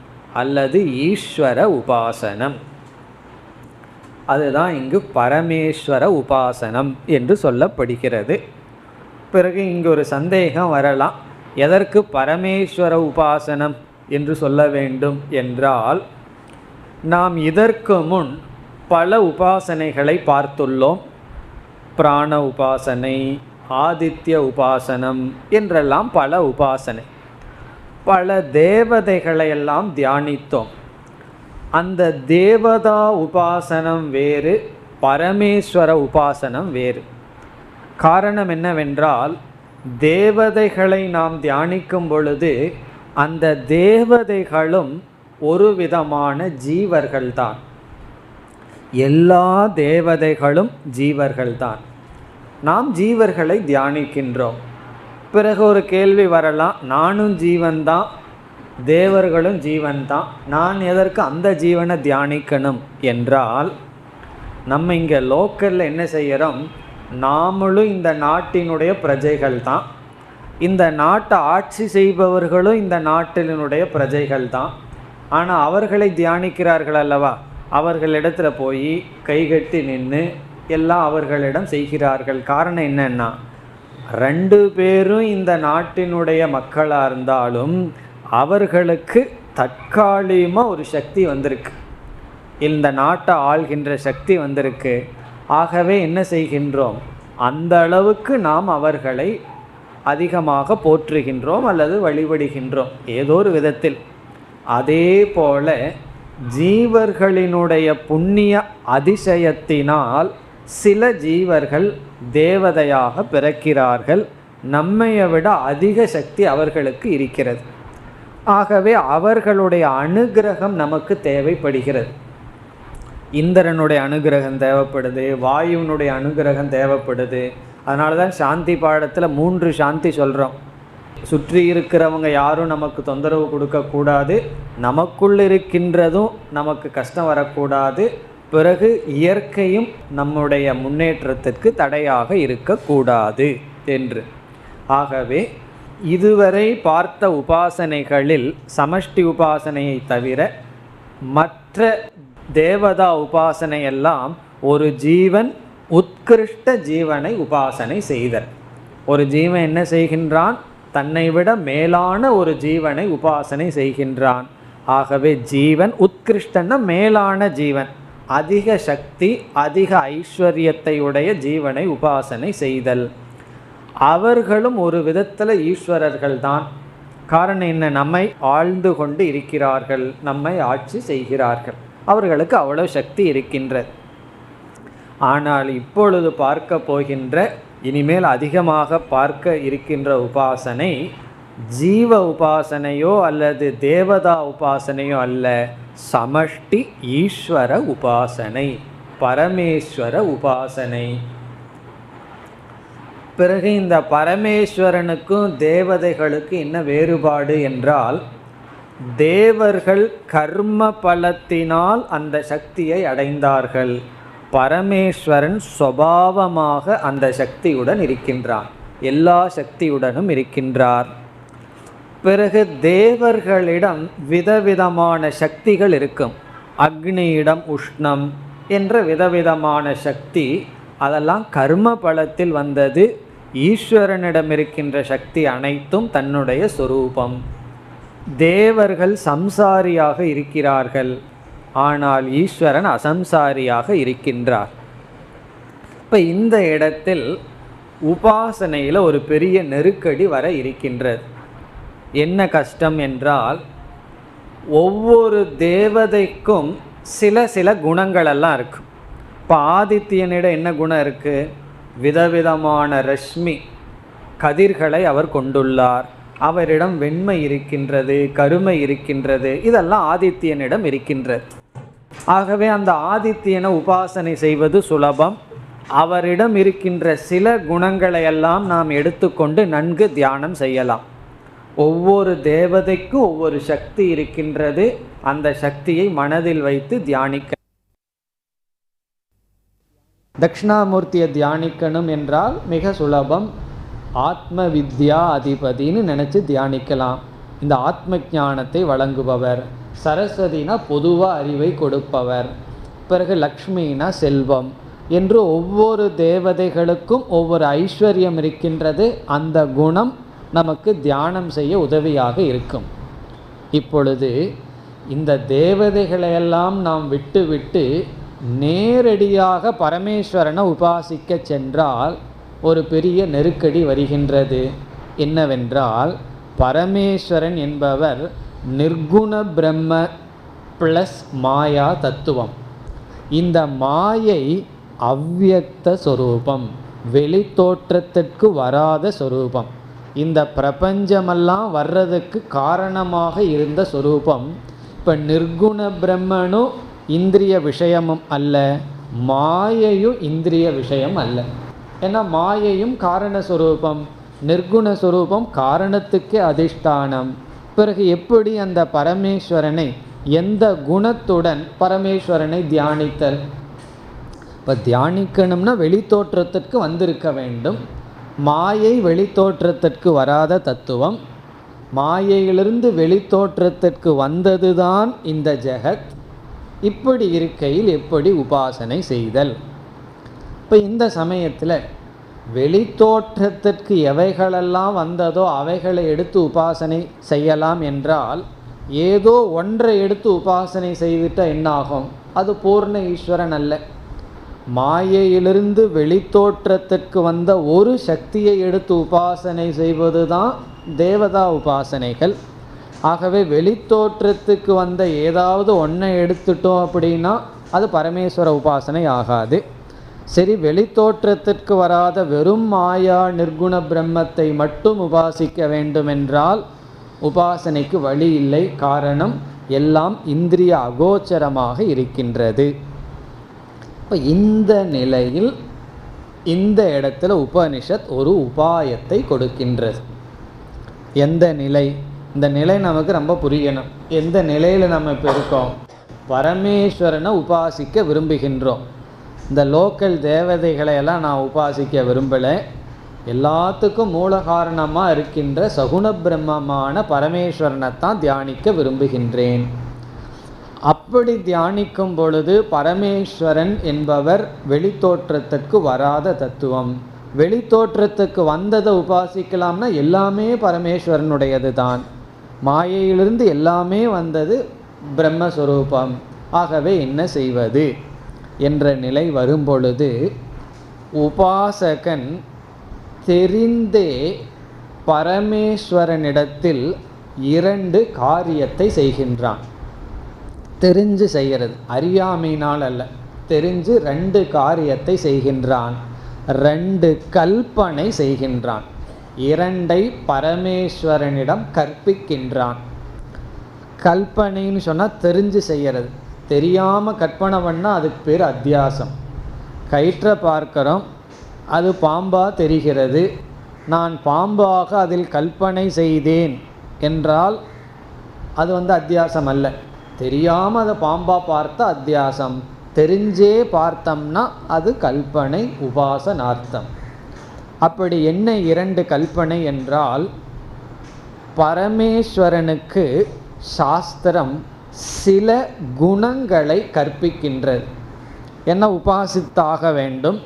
அல்லது ஈஸ்வர உபாசனம். அதுதான் இங்கு பரமேஸ்வர உபாசனம் என்று சொல்லப்படுகிறது. பிறகு இங்கு ஒரு சந்தேகம் வரலாம், எதற்கு பரமேஸ்வர உபாசனம் என்று சொல்ல வேண்டும் என்றால், நாம் இதற்கு முன் பல உபாசனைகளை பார்த்துள்ளோம். பிராண உபாசனை, ஆதித்ய உபாசனம் என்றெல்லாம் பல உபாசனை, பல தேவதைகளையெல்லாம் தியானித்தோம். அந்த தேவதா உபாசனம் வேறு, பரமேஸ்வர உபாசனம் வேறு. காரணம் என்னவென்றால், தேவதைகளை நாம் தியானிக்கும் பொழுது அந்த தேவதைகளும் ஒரு விதமான ஜீவர்கள்தான். எல்லா தேவதைகளும் ஜீவர்கள்தான். நாம் ஜீவர்களை தியானிக்கின்றோம். பிறகு ஒரு கேள்வி வரலாம், நானும் ஜீவன்தான், தேவர்களும் ஜீவன்தான், நான் எதற்கு அந்த ஜீவனை தியானிக்கணும் என்றால், நம்ம இங்கே லோக்கலில் என்ன செய்கிறோம், நாமளும் இந்த நாட்டினுடைய பிரஜைகள் தான், இந்த நாட்டை ஆட்சி செய்பவர்களும் இந்த நாட்டினுடைய பிரஜைகள் தான். ஆனால் அவர்களை தியானிக்கிறார்கள் அல்லவா, அவர்களிடத்தில் போய் கைகட்டி நின்று எல்லாம் அவர்களிடம் செய்கிறார்கள். காரணம் என்னன்னா, ரெண்டு பேரும் இந்த நாட்டினுடைய மக்களாக இருந்தாலும் அவர்களுக்கு தற்காலிகமாக ஒரு சக்தி வந்திருக்கு, இந்த நாட்டை ஆள்கின்ற சக்தி வந்திருக்கு. ஆகவே என்ன செய்கின்றோம், அந்த அளவுக்கு நாம் அவர்களை அதிகமாக போற்றுகின்றோம் அல்லது வழிபடுகின்றோம் ஏதோ ஒரு விதத்தில். அதே போல ஜீவர்களினுடைய புண்ணிய அதிசயத்தினால் சில ஜீவர்கள் தேவதையாக பிறக்கிறார்கள். நம்மையை விட அதிக சக்தி அவர்களுக்கு இருக்கிறது. ஆகவே அவர்களுடைய அனுகிரகம் நமக்கு தேவைப்படுகிறது. இந்திரனுடைய அனுகிரகம் தேவைப்படுது, வாயுனுடைய அனுகிரகம் தேவைப்படுது. அதனால தான் சாந்தி பாடத்தில் 3 சாந்தி சொல்கிறோம். சுற்றி இருக்கிறவங்க யாரும் நமக்கு தொந்தரவு கொடுக்கக்கூடாது, நமக்குள் இருக்கின்றதும் நமக்கு கஷ்டம் வரக்கூடாது, பிறகு இயற்கையும் நம்முடைய முன்னேற்றத்திற்கு தடையாக இருக்கக்கூடாது என்று. ஆகவே இதுவரை பார்த்த உபாசனைகளில் சமஷ்டி உபாசனையை தவிர மற்ற தேவதா உபாசனை எல்லாம் ஒரு ஜீவன் உத்கிருஷ்ட ஜீவனை உபாசனை செய்தல். ஒரு ஜீவன் என்ன செய்கின்றான், தன்னை விட மேலான ஒரு ஜீவனை உபாசனை செய்கின்றான். ஆகவே ஜீவன் உத்கிருஷ்டன்னா மேலான ஜீவன், அதிக சக்தி அதிக ஐஸ்வர்யத்தை உடைய ஜீவனை உபாசனை செய்தல். அவர்களும் ஒரு விதத்தில் ஈஸ்வரர்கள் தான். காரணம் என்ன, நம்மை ஆழ்ந்து கொண்டு இருக்கிறார்கள், நம்மை ஆட்சி செய்கிறார்கள், அவர்களுக்கு அவ்வளோ சக்தி இருக்கின்றது. ஆனால் இப்பொழுது பார்க்க போகின்ற, இனிமேல் அதிகமாக பார்க்க இருக்கின்ற உபாசனை ஜீவ உபாசனையோ அல்லது தேவதா உபாசனையோ அல்ல, சமஷ்டி ஈஸ்வர உபாசனை, பரமேஸ்வர உபாசனை. பிறகு இந்த பரமேஸ்வரனுக்கும் தேவதைகளுக்கு என்ன வேறுபாடு என்றால், தேவர்கள் கர்ம பலத்தினால் அந்த சக்தியை அடைந்தார்கள், பரமேஸ்வரன் சுபாவமாக அந்த சக்தியுடன் இருக்கின்றான். எல்லா சக்தியுடனும் இருக்கின்றார். பிறகு தேவர்களிடம் விதவிதமான சக்திகள் இருக்கும். அக்னியிடம் உஷ்ணம் என்ற விதவிதமான சக்தி, அதெல்லாம் கர்ம பலத்தில் வந்தது. ஈஸ்வரனிடம் இருக்கின்ற சக்தி அனைத்தும் தன்னுடைய சொரூபம். தேவர்கள் சம்சாரியாக இருக்கிறார்கள், ஆனால் ஈஸ்வரன் அசம்சாரியாக இருக்கின்றார். இப்போ இந்த இடத்தில் உபாசனையில் ஒரு பெரிய நெருக்கடி வர இருக்கின்றது. என்ன கஷ்டம் என்றால், ஒவ்வொரு தேவதைக்கும் சில குணங்களெல்லாம் இருக்கும். இப்போ ஆதித்யனிடம் என்ன குணம் இருக்குது? விதவிதமான ரஷ்மி கதிர்களை அவர் கொண்டுள்ளார். அவரிடம் வெண்மை இருக்கின்றது, கருமை இருக்கின்றது, இதெல்லாம் ஆதித்யனிடம் இருக்கின்றது. ஆகவே அந்த ஆதித்யனை உபாசனை செய்வது சுலபம். அவரிடம் இருக்கின்ற சில குணங்களையெல்லாம் நாம் எடுத்துக்கொண்டு நன்கு தியானம் செய்யலாம். ஒவ்வொரு தேவதைக்கும் ஒவ்வொரு சக்தி இருக்கின்றது. அந்த சக்தியை மனதில் வைத்து தியானிக்க. தட்சிணாமூர்த்தியை தியானிக்கணும் என்றால் மிக சுலபம். ஆத்ம வித்யா அதிபதினு நினச்சி தியானிக்கலாம். இந்த ஆத்ம ஞானத்தை வழங்குபவர். சரஸ்வதினா பொதுவாக அறிவை கொடுப்பவர். பிறகு லக்ஷ்மினா செல்வம் என்று ஒவ்வொரு தேவதைகளுக்கும் ஒவ்வொரு ஐஸ்வர்யம் இருக்கின்றது. அந்த குணம் நமக்கு தியானம் செய்ய உதவியாக இருக்கும். இப்பொழுது இந்த தேவதைகளையெல்லாம் நாம் விட்டு நேரடியாக பரமேஸ்வரனை உபாசிக்க சென்றால் ஒரு பெரிய நெருக்கடி வருகின்றது. என்னவென்றால், பரமேஸ்வரன் என்பவர் நிர்குண பிரம்ம ப்ளஸ் மாயா தத்துவம். இந்த மாயை அவ்யக்த சொரூபம், வெளித்தோற்றத்திற்கு வராத சொரூபம். இந்த பிரபஞ்சமெல்லாம் வர்றதுக்கு காரணமாக இருந்த சொரூபம். இப்போ நிர்குண பிரம்மனும் இந்திரிய விஷயமும் அல்ல, மாயையும் இந்திரிய விஷயம் அல்ல. ஏன்னா மாயையும் காரணஸ்வரூபம், நிர்குணஸ்வரூபம் காரணத்துக்கே அதிஷ்டானம். பிறகு எப்படி அந்த பரமேஸ்வரனை, எந்த குணத்துடன் பரமேஸ்வரனை தியானித்தல்? இப்போ தியானிக்கணும்னா வெளித்தோற்றத்திற்கு வந்திருக்க வேண்டும். மாயை வெளித்தோற்றத்திற்கு வராத தத்துவம். மாயையிலிருந்து வெளித்தோற்றத்திற்கு வந்ததுதான் இந்த ஜெகத். இப்படி இருக்கையில் எப்படி உபாசனை செய்தல்? இப்போ இந்த சமயத்தில் வெளித்தோற்றத்திற்கு எவைகளெல்லாம் வந்ததோ அவைகளை எடுத்து உபாசனை செய்யலாம் என்றால், ஏதோ ஒன்றை எடுத்து உபாசனை செய்துட்டால் என்னாகும்? அது பூர்ண ஈஸ்வரன் அல்ல. மாயையிலிருந்து வெளித்தோற்றத்திற்கு வந்த ஒரு சக்தியை எடுத்து உபாசனை செய்வது தான் தேவதா உபாசனைகள். ஆகவே வெளித்தோற்றத்துக்கு வந்த ஏதாவது ஒன்றை எடுத்துட்டோம் அப்படின்னா அது பரமேஸ்வர உபாசனை ஆகாது. சரி, வெளித்தோற்றத்திற்கு வராத வெறும் மாயா நிர்குண பிரம்மத்தை மட்டும் உபாசிக்க வேண்டுமென்றால் உபாசனைக்கு வழி இல்லை. காரணம், எல்லாம் இந்திரிய அகோச்சரமாக இருக்கின்றது. இப்போ இந்த நிலையில் இந்த இடத்துல உபனிஷத் ஒரு உபாயத்தை கொடுக்கின்றது. எந்த நிலை? இந்த நிலை நமக்கு ரொம்ப புரியணும். எந்த நிலையில் நம்ம இப்போ இருக்கோம்? பரமேஸ்வரனை உபாசிக்க விரும்புகின்றோம். இந்த லோக்கல் தேவதைகளையெல்லாம் நான் உபாசிக்க விரும்பலை. எல்லாத்துக்கும் மூல காரணமாக இருக்கின்ற சகுண பிரம்மமான பரமேஸ்வரனைத்தான் தியானிக்க விரும்புகின்றேன். அப்படி தியானிக்கும் பொழுது பரமேஸ்வரன் என்பவர் வெளித்தோற்றத்திற்கு வராத தத்துவம். வெளித்தோற்றத்துக்கு வந்ததை உபாசிக்கலாம்னா எல்லாமே பரமேஸ்வரனுடையது தான். மாயையிலிருந்து எல்லாமே வந்தது பிரம்மஸ்வரூபம். ஆகவே என்ன செய்வது என்ற நிலை வரும்பொழுது உபாசகன் தெரிந்தே பரமேஸ்வரனிடத்தில் 2 காரியத்தை செய்கின்றான். தெரிஞ்சு செய்கிறது, அறியாமையினால் அல்ல, தெரிஞ்சு 2 காரியத்தை செய்கின்றான். 2 கல்பனை செய்கின்றான். 2ஐ பரமேஸ்வரனிடம் கற்பிக்கின்றான். கல்பனைன்னு சொன்னால் தெரிஞ்சு செய்கிறது. தெரியாமல் கற்பனை பண்ணால் அதுக்கு பேர் அத்தியாசம். கயிற்றை பார்க்கிறோம், அது பாம்பாக தெரிகிறது. நான் பாம்பாக அதில் கல்பனை செய்தேன் என்றால் அது அத்தியாசம் அல்ல. தெரியாமல் அதை பாம்பாக பார்த்தா அத்தியாசம். தெரிஞ்சே பார்த்தோம்னா அது கல்பனை, உபாசனார்த்தம். அப்படி என்ன 2 கல்பனை என்றால், பரமேஸ்வரனுக்கு சாஸ்திரம் சில குணங்களை கற்பிக்கின்றது. என்ன உபாசித்தாக வேண்டும்,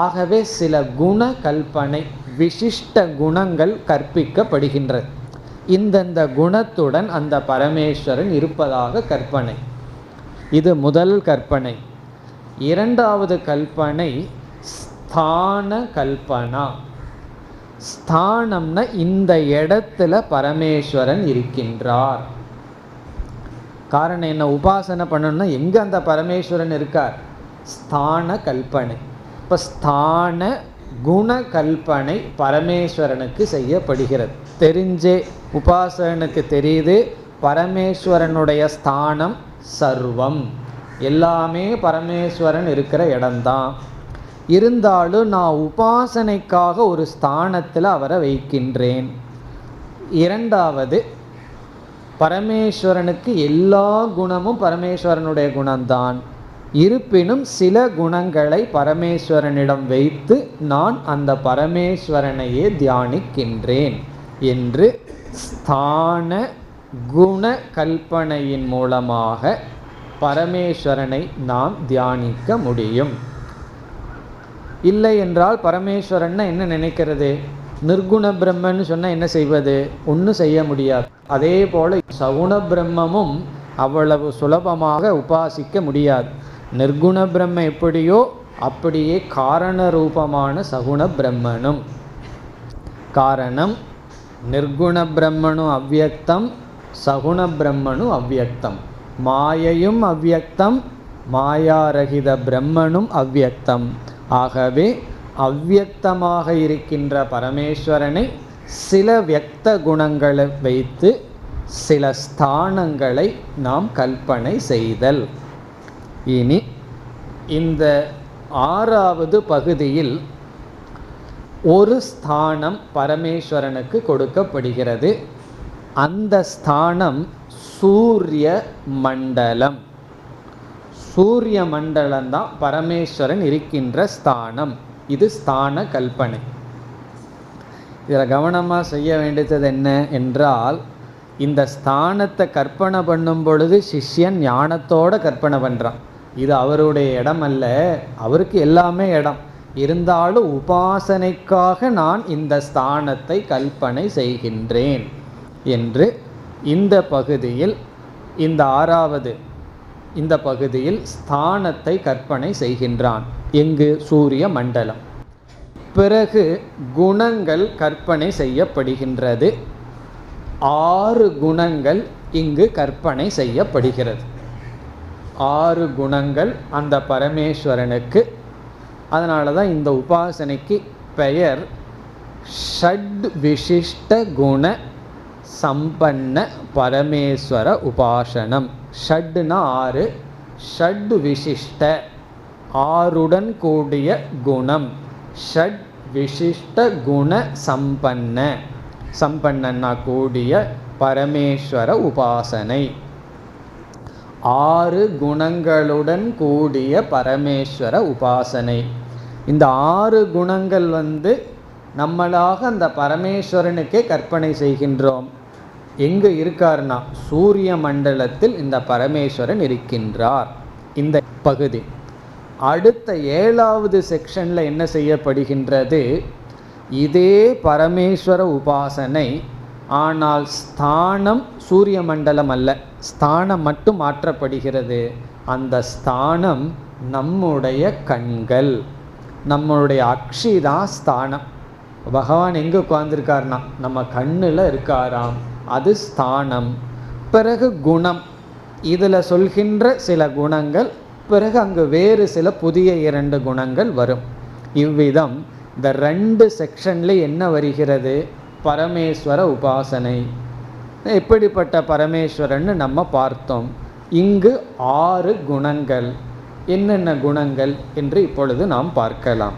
ஆகவே சில குண கல்பனை, விசிஷ்ட குணங்கள் கற்பிக்கப்படுகின்றது. இந்தந்த குணத்துடன் அந்த பரமேஸ்வரன் இருப்பதாக கற்பனை. இது முதல் கற்பனை. இரண்டாவது கல்பனை ஸ்தான கல்பனா. ஸ்தானம்னா இந்த இடத்துல பரமேஸ்வரன் இருக்கின்றார். காரணம் என்ன, உபாசனை பண்ணணும்னா எங்கே அந்த பரமேஸ்வரன் இருக்கார், ஸ்தான கல்பனை. இப்போ ஸ்தான குண கல்பனை பரமேஸ்வரனுக்கு செய்யப்படுகிறது. தெரிஞ்சே உபாசகனுக்கு தெரியுது பரமேஸ்வரனுடைய ஸ்தானம் சர்வம், எல்லாமே பரமேஸ்வரன் இருக்கிற இடம்தான். இருந்தாலும் நான் உபாசனைக்காக ஒரு ஸ்தானத்தில் அவரை வைக்கின்றேன். இரண்டாவது, பரமேஸ்வரனுக்கு எல்லா குணமும் பரமேஸ்வரனுடைய குணம்தான். இருப்பினும் சில குணங்களை பரமேஸ்வரனிடம் வைத்து நான் அந்த பரமேஸ்வரனையே தியானிக்கின்றேன் என்று ஸ்தான குண கல்பனையின் மூலமாக பரமேஸ்வரனை நாம் தியானிக்க முடியும். இல்லை என்றால் பரமேஸ்வரன் என்ன நினைக்கிறது, நிர்குண பிரம்மன்னு சொன்னால் என்ன செய்வது, ஒன்றும் செய்ய முடியாது. அதே போல் சகுண பிரம்மமும் அவ்வளவு சுலபமாக உபாசிக்க முடியாது. நிர்குண பிரம்ம எப்படியோ அப்படியே காரண ரூபமான சகுண பிரம்மனும். காரணம், நிர்குண பிரம்மனும் அவ்யக்தம், சகுண பிரம்மனும் அவ்யக்தம். மாயையும் அவ்யக்தம், மாயாரகித பிரம்மனும் அவ்யக்தம். ஆகவே அவ்யக்தமாக இருக்கின்ற பரமேஸ்வரனை சில வியக்த குணங்களை வைத்து சில ஸ்தானங்களை நாம் கல்பனை செய்தல். இனி இந்த 6வது பகுதியில் ஒரு ஸ்தானம் பரமேஸ்வரனுக்கு கொடுக்கப்படுகிறது. அந்த ஸ்தானம் சூரிய மண்டலம். சூரிய மண்டலம் தான் பரமேஸ்வரன் இருக்கின்ற ஸ்தானம். இது ஸ்தான கல்பனை. இதில் கவனமாக செய்ய வேண்டியது என்ன என்றால், இந்த ஸ்தானத்தை கற்பனை பண்ணும் பொழுது சிஷ்யன் ஞானத்தோடு கற்பனை பண்ணுறான். இது அவருடைய இடம் அல்ல, அவருக்கு எல்லாமே இடம். இருந்தாலும் உபாசனைக்காக நான் இந்த ஸ்தானத்தை கல்பனை செய்கின்றேன் என்று இந்த பகுதியில், இந்த 6வது இந்த பகுதியில் ஸ்தானத்தை கற்பனை செய்கின்றான். எங்கு, சூரிய மண்டலம். பிறகு குணங்கள் கற்பனை செய்யப்படுகின்றது. 6 குணங்கள் இங்கு கற்பனை செய்யப்படுகிறது. 6 குணங்கள் அந்த பரமேஸ்வரனுக்கு. அதனால தான் இந்த உபாசனைக்கு பெயர் ஷட் விசிஷ்ட குண சம்பன்ன பரமேஸ்வர உபாசனம். ஷட்னா 6, ஷட் விசிஷ்ட 6உடன் கூடிய குணம். ஷட் விசிஷ்ட குண சம்பன்ன, சம்பன்னா கூடிய பரமேஸ்வர உபாசனை. 6 குணங்களுடன் கூடிய பரமேஸ்வர உபாசனை. இந்த 6 குணங்கள் நம்மளாக அந்த பரமேஸ்வரனுக்கே கற்பனை செய்கின்றோம். எங்கு இருக்கார்னா சூரிய மண்டலத்தில் இந்த பரமேஸ்வரன் இருக்கின்றார். இந்த பகுதி அடுத்த 7வது செக்ஷனில் என்ன செய்யப்படுகின்றது, இதே பரமேஸ்வர உபாசனை, ஆனால் ஸ்தானம் சூரிய மண்டலம் அல்ல, ஸ்தானம் மட்டும் மாற்றப்படுகிறது. அந்த ஸ்தானம் நம்முடைய கண்கள், நம்மளுடைய அக்ஷிதான் ஸ்தானம். பகவான் எங்கே உட்கார்ந்துருக்காருனா நம்ம கண்ணில் இருக்காராம், அது ஸ்தானம். பிறகு குணம், இதில் சொல்கின்ற சில குணங்கள், பிறகு அங்கு வேறு சில புதிய 2 குணங்கள் வரும். இவ்விதம் இந்த 2 செக்ஷன்ல என்ன வருகிறது, பரமேஸ்வர உபாசனை. எப்படிப்பட்ட பரமேஸ்வரன்னு நம்ம பார்த்தோம். இங்கு 6 குணங்கள். என்னென்ன குணங்கள் என்று இப்பொழுது நாம் பார்க்கலாம்.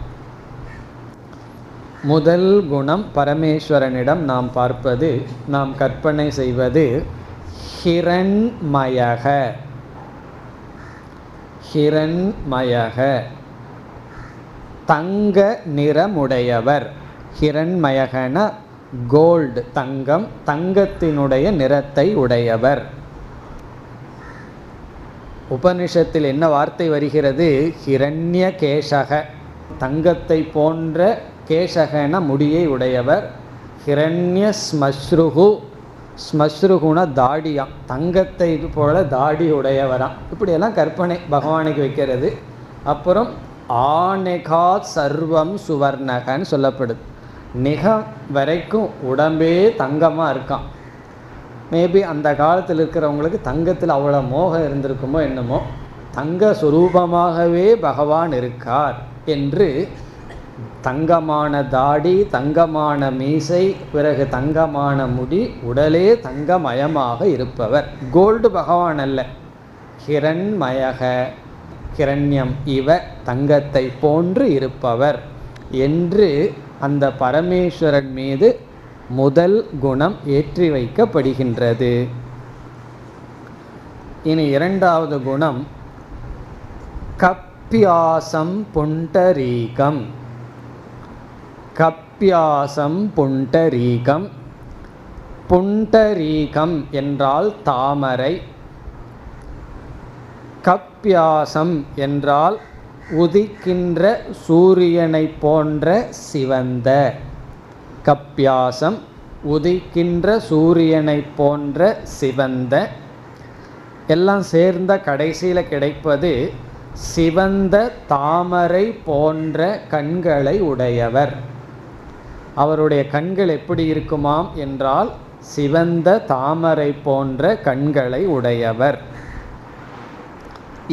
முதல் குணம் பரமேஸ்வரனிடம் நாம் பார்ப்பது, நாம் கற்பனை செய்வது ஹிரண்மயக. ஹிரண்மயக, தங்க நிறமுடையவர். ஹிரண்மயகன கோல்டு, தங்கம், தங்கத்தினுடைய நிறத்தை உடையவர். உபனிஷத்தில் என்ன வார்த்தை வருகிறது? ஹிரண்ய கேசக, தங்கத்தை போன்ற கேசகன முடியை உடையவர். ஹிரண்ய ஸ்மஸ்ருகு, ஸ்மஸ்ருகுண தாடியாம், தங்கத்தை இது போல தாடி உடையவராம். இப்படியெல்லாம் கற்பனை பகவானுக்கு வைக்கிறது. அப்புறம் ஆனெகா சர்வம் சுவர்ணகன்னு சொல்லப்படுது. நிகம் வரைக்கும் உடம்பே தங்கமாக இருக்கான். மேபி அந்த காலத்தில் இருக்கிறவங்களுக்கு தங்கத்தில் அவ்வளோ மோகம் இருந்திருக்குமோ என்னமோ, தங்க சுரூபமாகவே பகவான் இருக்கார் என்று. தங்கமான தாடி, தங்கமான மீசை, பிறகு தங்கமான முடி, உடலே தங்கமயமாக இருப்பவர். கோல்டு பகவான் அல்ல, ஹிரண்மயக, ஹிரண்யம் இவ, தங்கத்தை போன்று இருப்பவர் என்று அந்த பரமேஸ்வரன் மீது முதல் குணம் ஏற்றி வைக்கப்படுகின்றது. இனி இரண்டாவது குணம் கப்யாசம் புண்டரீகம். கப்யாசம் புண்டரீகம். புண்டரீகம் என்றால் தாமரை, கப்யாசம் என்றால் உதிக்கின்ற சூரியனை போன்ற சிவந்த. கப்யாசம் உதிக்கின்ற சூரியனை போன்ற சிவந்த. எல்லாம் சேர்ந்த கடைசியில் கிடைப்பது சிவந்த தாமரை போன்ற கண்களை உடையவர். அவருடைய கண்கள் எப்படி இருக்குமாம் என்றால் சிவந்த தாமரை போன்ற கண்களை உடையவர்.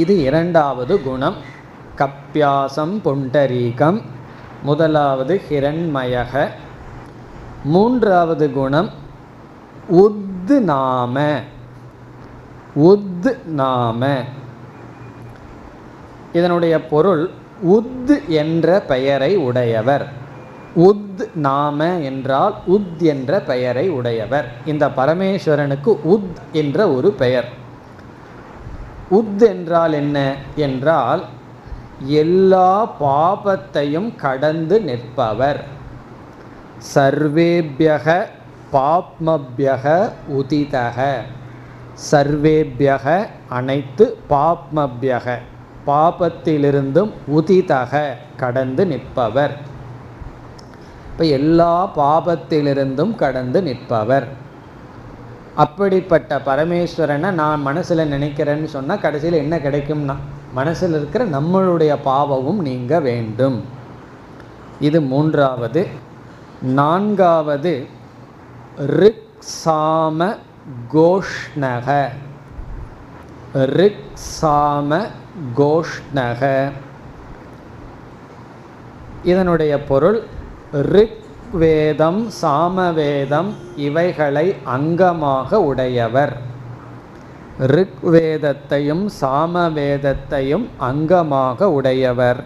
இது இரண்டாவது குணம், கப்யாசம் புண்டரீகம். முதலாவது ஹிரண்மயக. மூன்றாவது குணம் உத் நாம. உத் நாம, இதனுடைய பொருள் உத் என்ற பெயரை உடையவர். உத் நாம என்றால் உத் என்ற பெயரை உடையவர். இந்த பரமேஸ்வரனுக்கு உத் என்ற ஒரு பெயர். உத் என்றால் என்ன என்றால் எல்லா பாபத்தையும் கடந்து நிற்பவர். சர்வேப்யக பாப்மப்யக உதிதக. சர்வேப்யக அனைத்து, பாப்மப்யக பாபத்திலிருந்தும், உதிதக கடந்து நிற்பவர். இப்போ எல்லா பாபத்திலிருந்தும் கடந்து நிற்பவர். அப்படிப்பட்ட பரமேஸ்வரனை நான் மனசில் நினைக்கிறேன்னு சொன்னால் கடைசியில் என்ன கிடைக்கும்னா மனசில் இருக்கிற நம்மளுடைய பாவமும் நீங்க வேண்டும். இது மூன்றாவது. நான்காவது ரிக் சாம கோஷ்ணக. ரிக் சாம கோஷ்ணக, இதனுடைய பொருள் ரிக் வேதம் சாமவேதம் இவைகளை அங்கமாக உடையவர். ரிக் வேதத்தையும் சாமவேதத்தையும் அங்கமாக உடையவர்.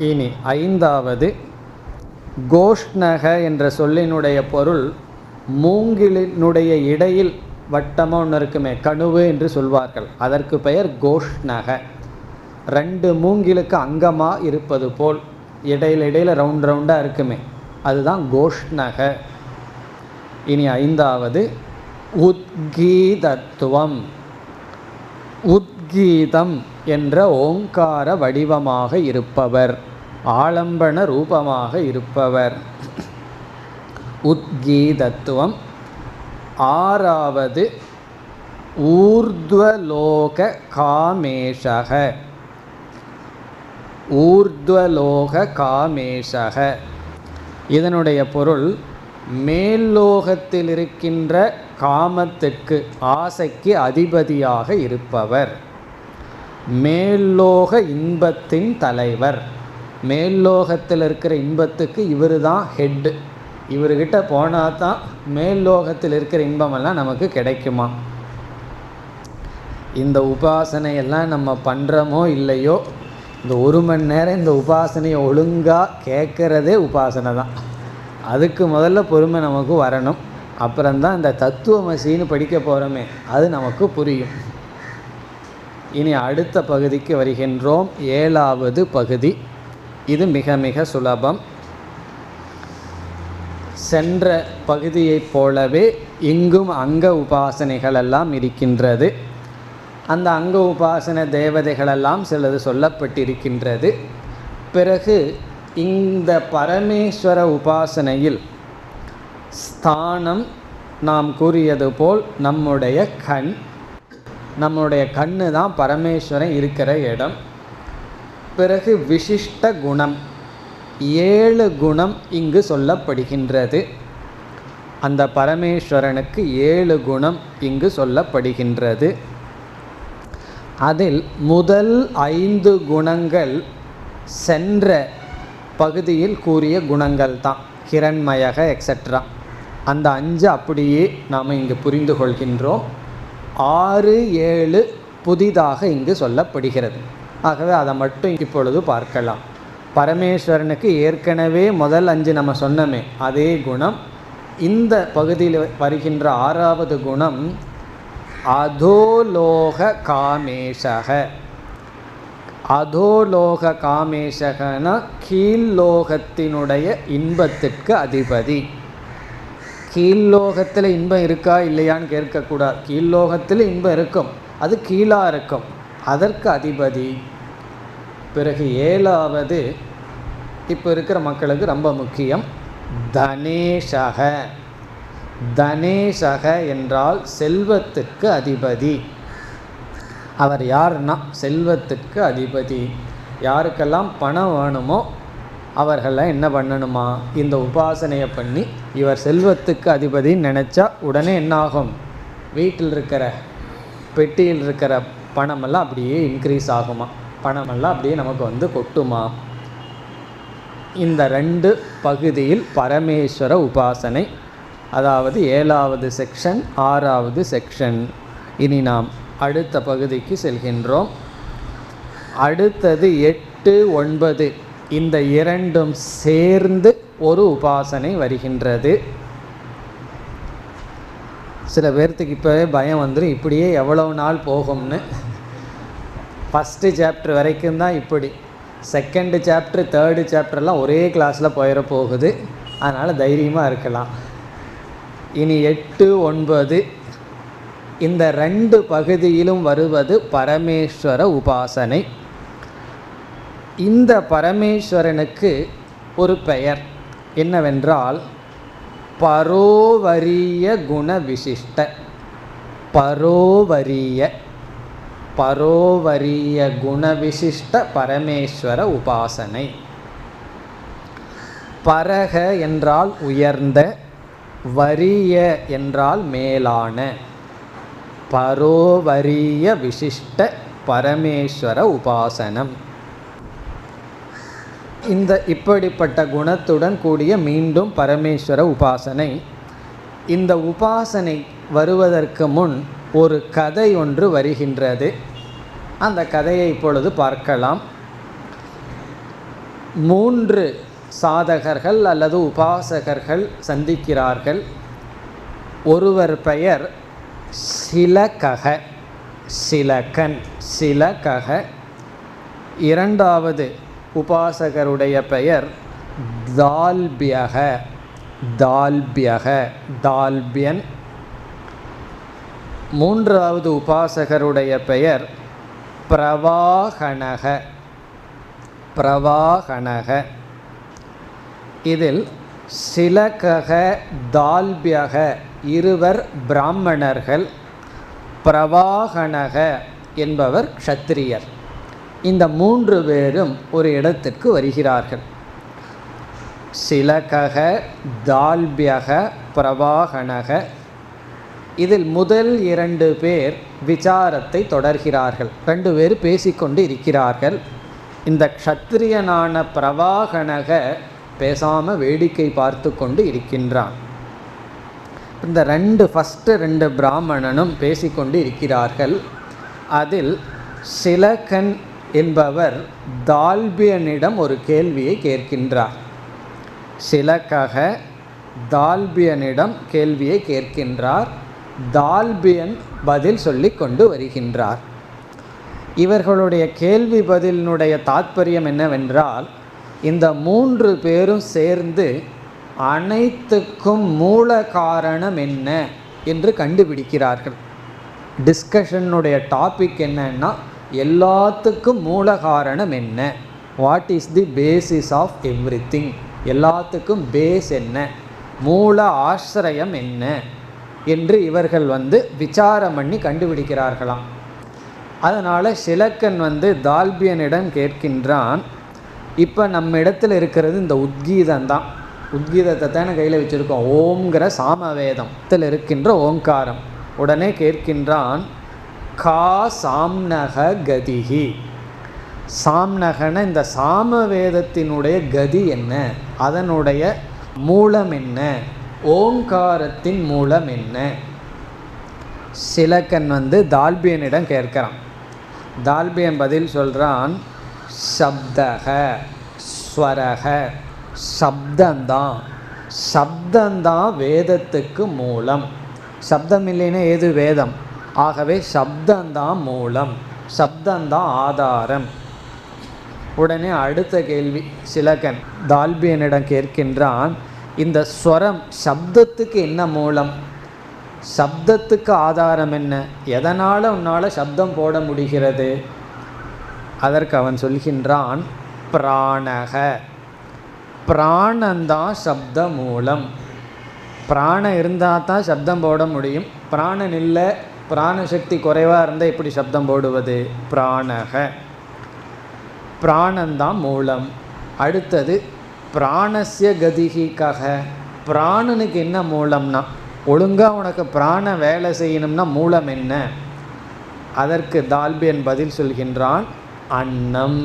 இனி ஐந்தாவது கோஷ்ணக என்ற சொல்லினுடைய பொருள் மூங்கிலினுடைய இடையில் வட்டமாக ஒன்று இருக்குமே, கணுவு என்று சொல்வார்கள், அதற்கு பெயர் கோஷ்ணக. ரெண்டு மூங்கிலுக்கு அங்கமாக இருப்பது போல் இடையில ரவுண்ட் ரவுண்டாக இருக்குமே, அதுதான் கோஷ்ணக. இனி ஐந்தாவது உத்கீதத்துவம். உத்கீதம் என்ற ஓங்கார வடிவமாக இருப்பவர், ஆலம்பன ரூபமாக இருப்பவர். உத்கீதத்துவம். ஆறாவது ஊர்த்வலோக காமேஷக. ஊர்த்வலோக காமேஷக, இதனுடைய பொருள் மேல்லோகத்தில் இருக்கின்ற காமத்துக்கு, ஆசைக்கு அதிபதியாக இருப்பவர். மேல்லோக இன்பத்தின் தலைவர். மேல்லோகத்தில் இருக்கிற இன்பத்துக்கு இவர் தான் ஹெட்டு. இவர்கிட்ட போனால் தான் மேல்லோகத்தில் இருக்கிற இன்பமெல்லாம் நமக்கு கிடைக்குமா. இந்த உபாசனையெல்லாம் நம்ம பண்ணுறோமோ இல்லையோ, இந்த 1 மணி நேரம் இந்த உபாசனையை ஒழுங்காக கேட்குறதே உபாசனை தான். அதுக்கு முதல்ல பொறுமை நமக்கு வரணும். அப்புறம்தான் இந்த தத்துவமசின்னு படிக்க போகிறோமே அது நமக்கு புரியும். இனி அடுத்த பகுதிக்கு வருகின்றோம். 7வது பகுதி இது மிக மிக சுலபம். சென்ற பகுதியைப் போலவே இங்கும் அங்க உபாசனைகள் எல்லாம் இருக்கின்றது. அந்த அங்க உபாசன தேவதைகளெல்லாம் சிலது சொல்லப்பட்டிருக்கின்றது. பிறகு இந்த பரமேஸ்வர உபாசனையில் ஸ்தானம் நாம் கூறியது போல் நம்முடைய கண்ணு தான் பரமேஸ்வரன் இருக்கிற இடம். பிறகு விசிஷ்ட குணம், 7 குணம் இங்கு சொல்லப்படுகின்றது. அந்த பரமேஸ்வரனுக்கு 7 குணம் இங்கு சொல்லப்படுகின்றது. அதில் முதல் 5 குணங்கள் சென்ற பகுதியில் கூறிய குணங்கள் தான், ஹிரண்மயக எக்ஸெட்ரா. அந்த 5 அப்படியே நாம் இங்கு புரிந்து கொள்கின்றோம். 6, 7 புதிதாக இங்கு சொல்லப்படுகிறது. ஆகவே அதை மட்டும் இப்பொழுது பார்க்கலாம். பரமேஸ்வரனுக்கு ஏற்கனவே முதல் 5 நம்ம சொன்னமே அதே குணம். இந்த பகுதியில் வருகின்ற 6வது குணம் அதோலோக காமேஷக. அதோலோக காமேஷகனா கீழ்லோகத்தினுடைய இன்பத்திற்கு அதிபதி. கீழ்லோகத்தில் இன்பம் இருக்கா இல்லையான்னு கேட்கக்கூடாது. கீழ்லோகத்தில் இன்பம் இருக்கும், அது கீழாக இருக்கும், அதற்கு அதிபதி. பிறகு 7வது இப்போ இருக்கிற மக்களுக்கு ரொம்ப முக்கியம், தனேஷக. தனேஷக என்றால் செல்வத்திற்கு அதிபதி. அவர் யாருன்னா செல்வத்திற்கு அதிபதி. யாருக்கெல்லாம் பணம் வேணுமோ அவர்களெலாம் என்ன பண்ணணுமா, இந்த உபாசனையை பண்ணி இவர் செல்வத்துக்கு அதிபதின்னு நினச்சா உடனே என்னாகும், வீட்டில் இருக்கிற பெட்டியில் இருக்கிற பணமெல்லாம் அப்படியே இன்க்ரீஸ் ஆகுமா, பணமெல்லாம் அப்படியே நமக்கு வந்து கொட்டுமா. இந்த 2 பகுதியில் பரமேஸ்வர உபாசனை, அதாவது 7வது செக்ஷன் 6வது செக்ஷன். இனி நாம் அடுத்த பகுதிக்கு செல்கின்றோம். அடுத்தது 8, 9 இந்த 2ம் சேர்ந்து ஒரு உபாசனை வருகின்றது. சில பேர்த்துக்கு இப்போவே பயம் வந்துடும், இப்படியே எவ்வளவு நாள் போகும்னு. ஃபஸ்ட்டு சாப்டர் வரைக்கும் தான் இப்படி, செகண்டு சாப்டர் 3rd சாப்டர்லாம் ஒரே கிளாஸில் போயிட போகுது. அதனால் தைரியமாக இருக்கலாம். இனி 8, 9 இந்த 2 பகுதியிலும் வருவது பரமேஸ்வர உபாசனை. இந்த பரமேஸ்வரனுக்கு ஒரு பெயர் என்னவென்றால் பரோவரிய குண விசிஷ்ட. பரோவரிய குணவிசிஷ்ட பரமேஸ்வர உபாசனை. பரக என்றால் உயர்ந்த, வரிய என்றால் மேலான. பரோவரிய விசிஷ்ட பரமேஸ்வர உபாசனம். இந்த இப்படிப்பட்ட குணத்துடன் கூடிய மீண்டும் பரமேஸ்வர உபாசனை. இந்த உபாசனை வருவதற்கு முன் ஒரு கதை ஒன்று வருகின்றது. அந்த கதையை இப்பொழுது பார்க்கலாம். 3 சாதகர்கள் அல்லது உபாசகர்கள் சந்திக்கிறார்கள். ஒருவர் பெயர் சிலகக, சிலகன், சிலகக. 2வது உபாசகருடைய பெயர் தால்பியக, தால்பியக, தால்பியன். 3வது உபாசகருடைய பெயர் பிரவாகணக, பிரவாகணக. இதில் சிலகக, தால்பியக இருவர் பிராமணர்கள், பிரவாகணக என்பவர் க்ஷத்திரியர். இந்த 3 பேரும் ஒரு இடத்திற்கு வருகிறார்கள். சிலகக, தால்பியக, பிரவாகணக. இதில் முதல் 2 பேர் விசாரத்தை தொடர்கிறார்கள். 2 பேர் பேசிக்கொண்டு இருக்கிறார்கள். இந்த க்ஷத்திரியனான பிரவாகணக பேசாமல் வேடிக்கை பார்த்து கொண்டு இருக்கின்றான். இந்த ஃபஸ்ட்டு 2 பிராமணனும் பேசிக்கொண்டு இருக்கிறார்கள். அதில் சிலகன் என்பவர் தால்பியனிடம் ஒரு கேள்வியை கேட்கின்றார். சிலகக தால்பியனிடம் கேள்வியை கேட்கின்றார். தால்பியன் பதில் சொல்லி கொண்டு வருகின்றார். இவர்களுடைய கேள்வி பதிலினுடைய தாத்பரியம் என்னவென்றால், இந்த 3 பேரும் சேர்ந்து அனைத்துக்கும் மூல காரணம் என்ன என்று கண்டுபிடிக்கிறார்கள். டிஸ்கஷனுடைய டாபிக் என்னன்னா, எல்லாத்துக்கும் மூல காரணம் என்ன, what is the basis of everything, எல்லாத்துக்கும் பேஸ் என்ன, மூல ஆசிரியம் என்ன என்று இவர்கள் விசாரம் பண்ணி கண்டுபிடிக்கிறார்களாம். அதனால் சிலக்கன் தால்பியனிடம் கேட்கின்றான், இப்போ நம்ம இடத்துல இருக்கிறது இந்த உத்கீதம்தான், உத்கீதத்தை தானே கையில் வச்சுருக்கோம், ஓம்ங்கிற சாமவேதத்தில் இருக்கின்ற ஓங்காரம். உடனே கேட்கின்றான், கா சாம்னக கதிஹி, சாம்னகன இந்த சாமவேதத்தினுடைய கதி என்ன, அதனுடைய மூலம் என்ன, ஓங்காரத்தின் மூலம் என்ன. சிலக்கன் தால்பியனிடம் கேட்கிறான். தால்பியன் பதில் சொல்கிறான், சப்தக ஸ்வரக, சப்தந்தான், சப்தந்தான் வேதத்துக்கு மூலம். சப்தம் இல்லைன்னா ஏது வேதம், ஆகவே சப்தந்தான் மூலம், சப்தந்தான் ஆதாரம். உடனே அடுத்த கேள்வி சிலக்கன் தால்பியனிடம் கேட்கின்றான், இந்த ஸ்வரம் சப்தத்துக்கு என்ன மூலம், சப்தத்துக்கு ஆதாரம் என்ன, எதனால் உன்னால் சப்தம் போட முடிகிறது? அதற்கு அவன் சொல்கின்றான், பிராணக, பிராணந்தான் சப்த மூலம். பிராணம் இருந்தால் தான் சப்தம் போட முடியும், பிராணன் இல்லை, பிராணசக்தி குறைவாக இருந்தால் எப்படி சப்தம் போடுவது? பிராணக, பிராணந்தான் மூலம். அடுத்தது பிராணஸ்ய கதிகிகக, பிராணனுக்கு என்ன மூலம்னா, ஒழுங்காக உனக்கு பிராண வேலை செய்யணும்னா மூலம் என்ன? அதற்கு தால்பியன் பதில் சொல்கின்றான், அன்னம்,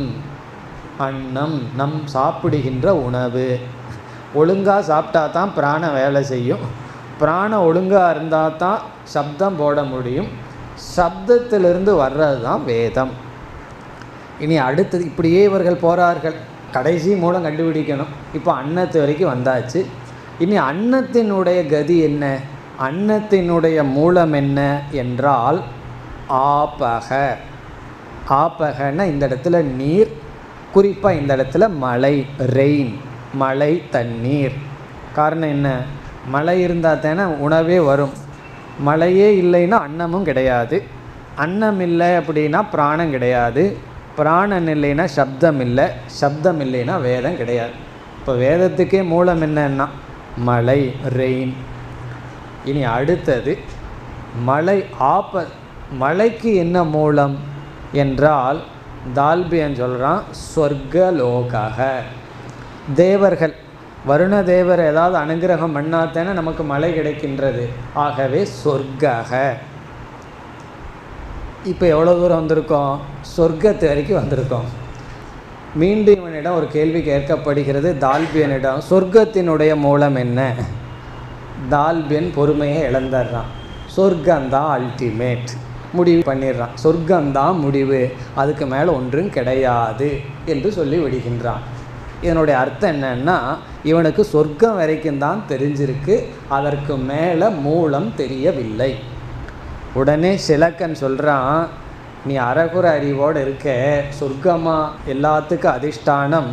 அன்னம் நம் சாப்பிடுகின்ற உணவு. ஒழுங்காக சாப்பிட்டா தான் பிராண வேலை செய்யும், பிராணம் ஒழுங்காக இருந்தால் தான் சப்தம் போட முடியும், சப்தத்திலிருந்து வர்றது தான் வேதம். இனி அடுத்தது இப்படியே இவர்கள் போகிறார்கள், கடைசி மூலம் கண்டுபிடிக்கணும். இப்போ அன்னத்து வரைக்கும் வந்தாச்சு. இனி அன்னத்தினுடைய கதி என்ன, அன்னத்தினுடைய மூலம் என்ன என்றால் ஆபக. ஆபகன்னா இந்த இடத்துல நீர், குறிப்பாக இந்த இடத்துல மழை, ரெயின், மழை தண்ணீர். காரணம் என்ன, மழை இருந்தால் தானே உணவே வரும், மழையே இல்லைன்னா அன்னமும் கிடையாது, அன்னம் இல்லை அப்படின்னா பிராணம் கிடையாது, பிராணன் இல்லைன்னா சப்தம் இல்லை, சப்தம் இல்லைன்னா வேதம் கிடையாது. இப்போ வேதத்துக்கே மூலம் என்னன்னா மழை, ரெயின். இனி அடுத்தது மழை, மழைக்கு என்ன மூலம் என்றால் தால்பியன் சொல்கிறான், சொர்க்கலோக. தேவர்கள், வருண தேவர் ஏதாவது அனுகிரகம் பண்ணாத்தானே நமக்கு மழை கிடைக்கின்றது, ஆகவே சொர்க்கக. இப்போ எவ்வளோ தூரம் வந்திருக்கோம், சொர்க்கத்து வரைக்கும் வந்திருக்கோம். மீண்டும் இவனிடம் ஒரு கேள்வி கேட்கப்படுகிறது தால்பியனிடம், சொர்க்கத்தினுடைய மூலம் என்ன? தால்பியன் பொறுமையை இழந்துடுறான், சொர்க்கந்தான் அல்டிமேட், முடிவு பண்ணிடுறான், சொர்க்கந்தான் முடிவு, அதுக்கு மேலே ஒன்றும் கிடையாது என்று சொல்லி விடுகின்றான். இதனுடைய அர்த்தம் என்னன்னா, இவனுக்கு சொர்க்கம் வரைக்கும் தான் தெரிஞ்சிருக்கு, அதற்கு மேலே மூலம் தெரியவில்லை. உடனே சிலக்கன் சொல்கிறான், நீ அறகுற அறிவோடு இருக்க, சொர்க்கமாக எல்லாத்துக்கும் அதிஷ்டானம்,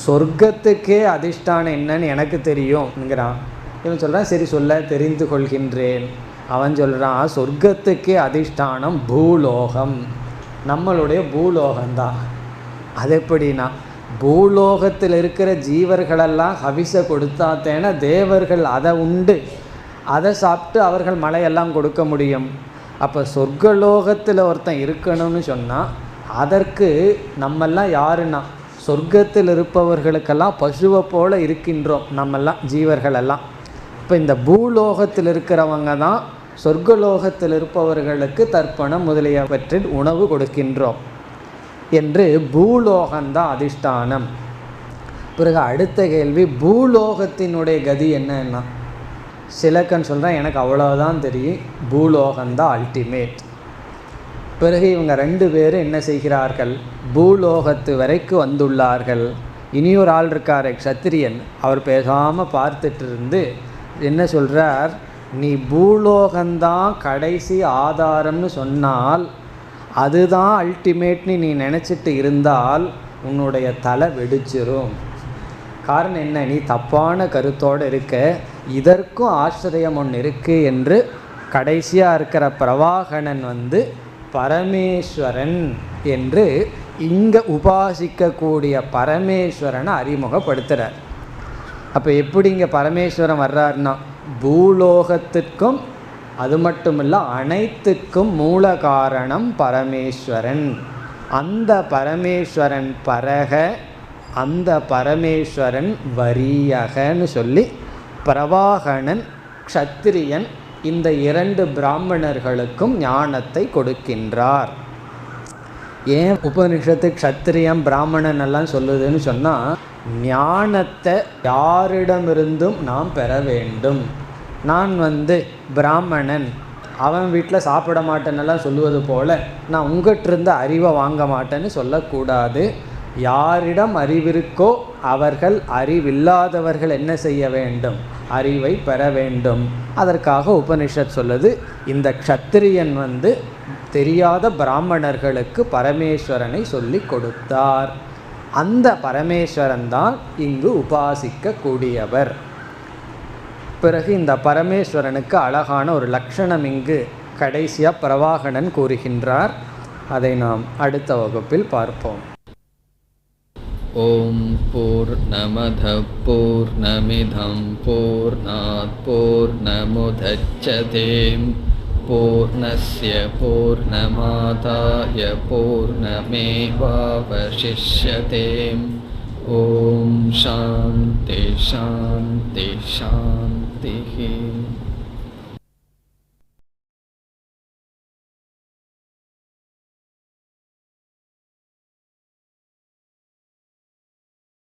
சொர்க்கத்துக்கே அதிஷ்டானம் என்னன்னு எனக்கு தெரியும்ங்கிறான். இவன் சொல்கிறான், சரி சொல்ல தெரிந்து கொள்கின்றேன். அவன் சொல்கிறான், சொர்க்கத்துக்கே அதிஷ்டானம் பூலோகம், நம்மளுடைய பூலோகம்தான். அது எப்படின்னா, பூலோகத்தில் இருக்கிற ஜீவர்களெல்லாம் ஹவிசை கொடுத்தாத்தேன தேவர்கள் அதை உண்டு, அதை சாப்பிட்டு அவர்கள் மழையெல்லாம் கொடுக்க முடியும். அப்போ சொர்க்கலோகத்தில் ஒருத்தன் இருக்கணும்னு சொன்னால் அதற்கு நம்மெல்லாம் யாருன்னா, சொர்க்கத்தில் இருப்பவர்களுக்கெல்லாம் பசுவை போல் இருக்கின்றோம் நம்மெல்லாம், ஜீவர்களெல்லாம். இப்போ இந்த பூலோகத்தில் இருக்கிறவங்க தான் சொர்க்கலோகத்தில் இருப்பவர்களுக்கு தர்ப்பணம் முதலியவற்றில் உணவு கொடுக்கின்றோம் என்று பூலோகந்தான் அதிஷ்டானம். பிறகு அடுத்த கேள்வி, பூலோகத்தினுடைய கதி என்னன்னா, சிலக்கன் சொல்கிறான், எனக்கு அவ்வளோதான் தெரியும், பூலோகந்தான் அல்டிமேட். பிறகு இவங்க 2 பேரும் என்ன செய்கிறார்கள், பூலோகத்து வரைக்கும் வந்துள்ளார்கள். இனியொரு ஆள் இருக்கார் க்ஷத்திரியன், அவர் பேசாமல் பார்த்துட்டு இருந்து என்ன சொல்கிறார், நீ பூலோகந்தான் கடைசி ஆதாரம்னு சொன்னால், அதுதான் அல்டிமேட்னு நீ நினச்சிட்டு இருந்தால் உன்னுடைய தலை வெடிச்சிரும். காரணம் என்ன, நீ தப்பான கருத்தோடு இருக்க, இதற்கும் ஆசிரியம் ஒன்று இருக்குது என்று கடைசியாக இருக்கிற பிரவாகணன் பரமேஸ்வரன் என்று இங்கே உபாசிக்கக்கூடிய பரமேஸ்வரனை அறிமுகப்படுத்துகிறார். அப்போ எப்படி இங்கே பரமேஸ்வரன் வர்றாருன்னா, பூலோகத்திற்கும் அது மட்டும் இல்லை அனைத்துக்கும் மூல காரணம் பரமேஸ்வரன். அந்த பரமேஸ்வரன் பரக, அந்த பரமேஸ்வரன் வரியகன்னு சொல்லி பிரவாகணன் க்ஷத்திரியன் இந்த 2 பிராமணர்களுக்கும் ஞானத்தை கொடுக்கின்றார். ஏன் உபனிஷத்து க்ஷத்திரியம் பிராமணன் எல்லாம் சொல்லுதுன்னு சொன்னால், ஞானத்தை யாரிடமிருந்தும் நாம் பெற வேண்டும். நான் பிராமணன், அவன் வீட்டில் சாப்பிட மாட்டேன்னெல்லாம் சொல்லுவது போல் நான் உங்கள்கிட்ட அறிவை வாங்க மாட்டேன்னு சொல்லக்கூடாது. யாரிடம் அறிவிருக்கோ அவர்கள், அறிவில்லாதவர்கள் என்ன செய்ய வேண்டும், அறிவை பெற வேண்டும். அதற்காக உபனிஷத் சொல்லுது, இந்த க்ஷத்திரியன் தெரியாத பிராமணர்களுக்கு பரமேஸ்வரனை சொல்லி கொடுத்தார். அந்த பரமேஸ்வரன் தான் இங்கு உபாசிக்கக்கூடியவர். பிறகு இந்த பரமேஸ்வரனுக்கு அழகான ஒரு லட்சணம் இங்கு கடைசியாக பிரவாகணன் கூறுகின்றார். அதை நாம் அடுத்த வகுப்பில் பார்ப்போம். ஓம் பூர்ணமத பூர்ணமிதம் பூர்ணாத் பூர்ணமுதச்யதே பூர்ணஸ்ய பூர்ணமாதாய பூர்ணமேவாவசிஷ்யதே. ஓம் சாந்தி சாந்தி சாந்தி.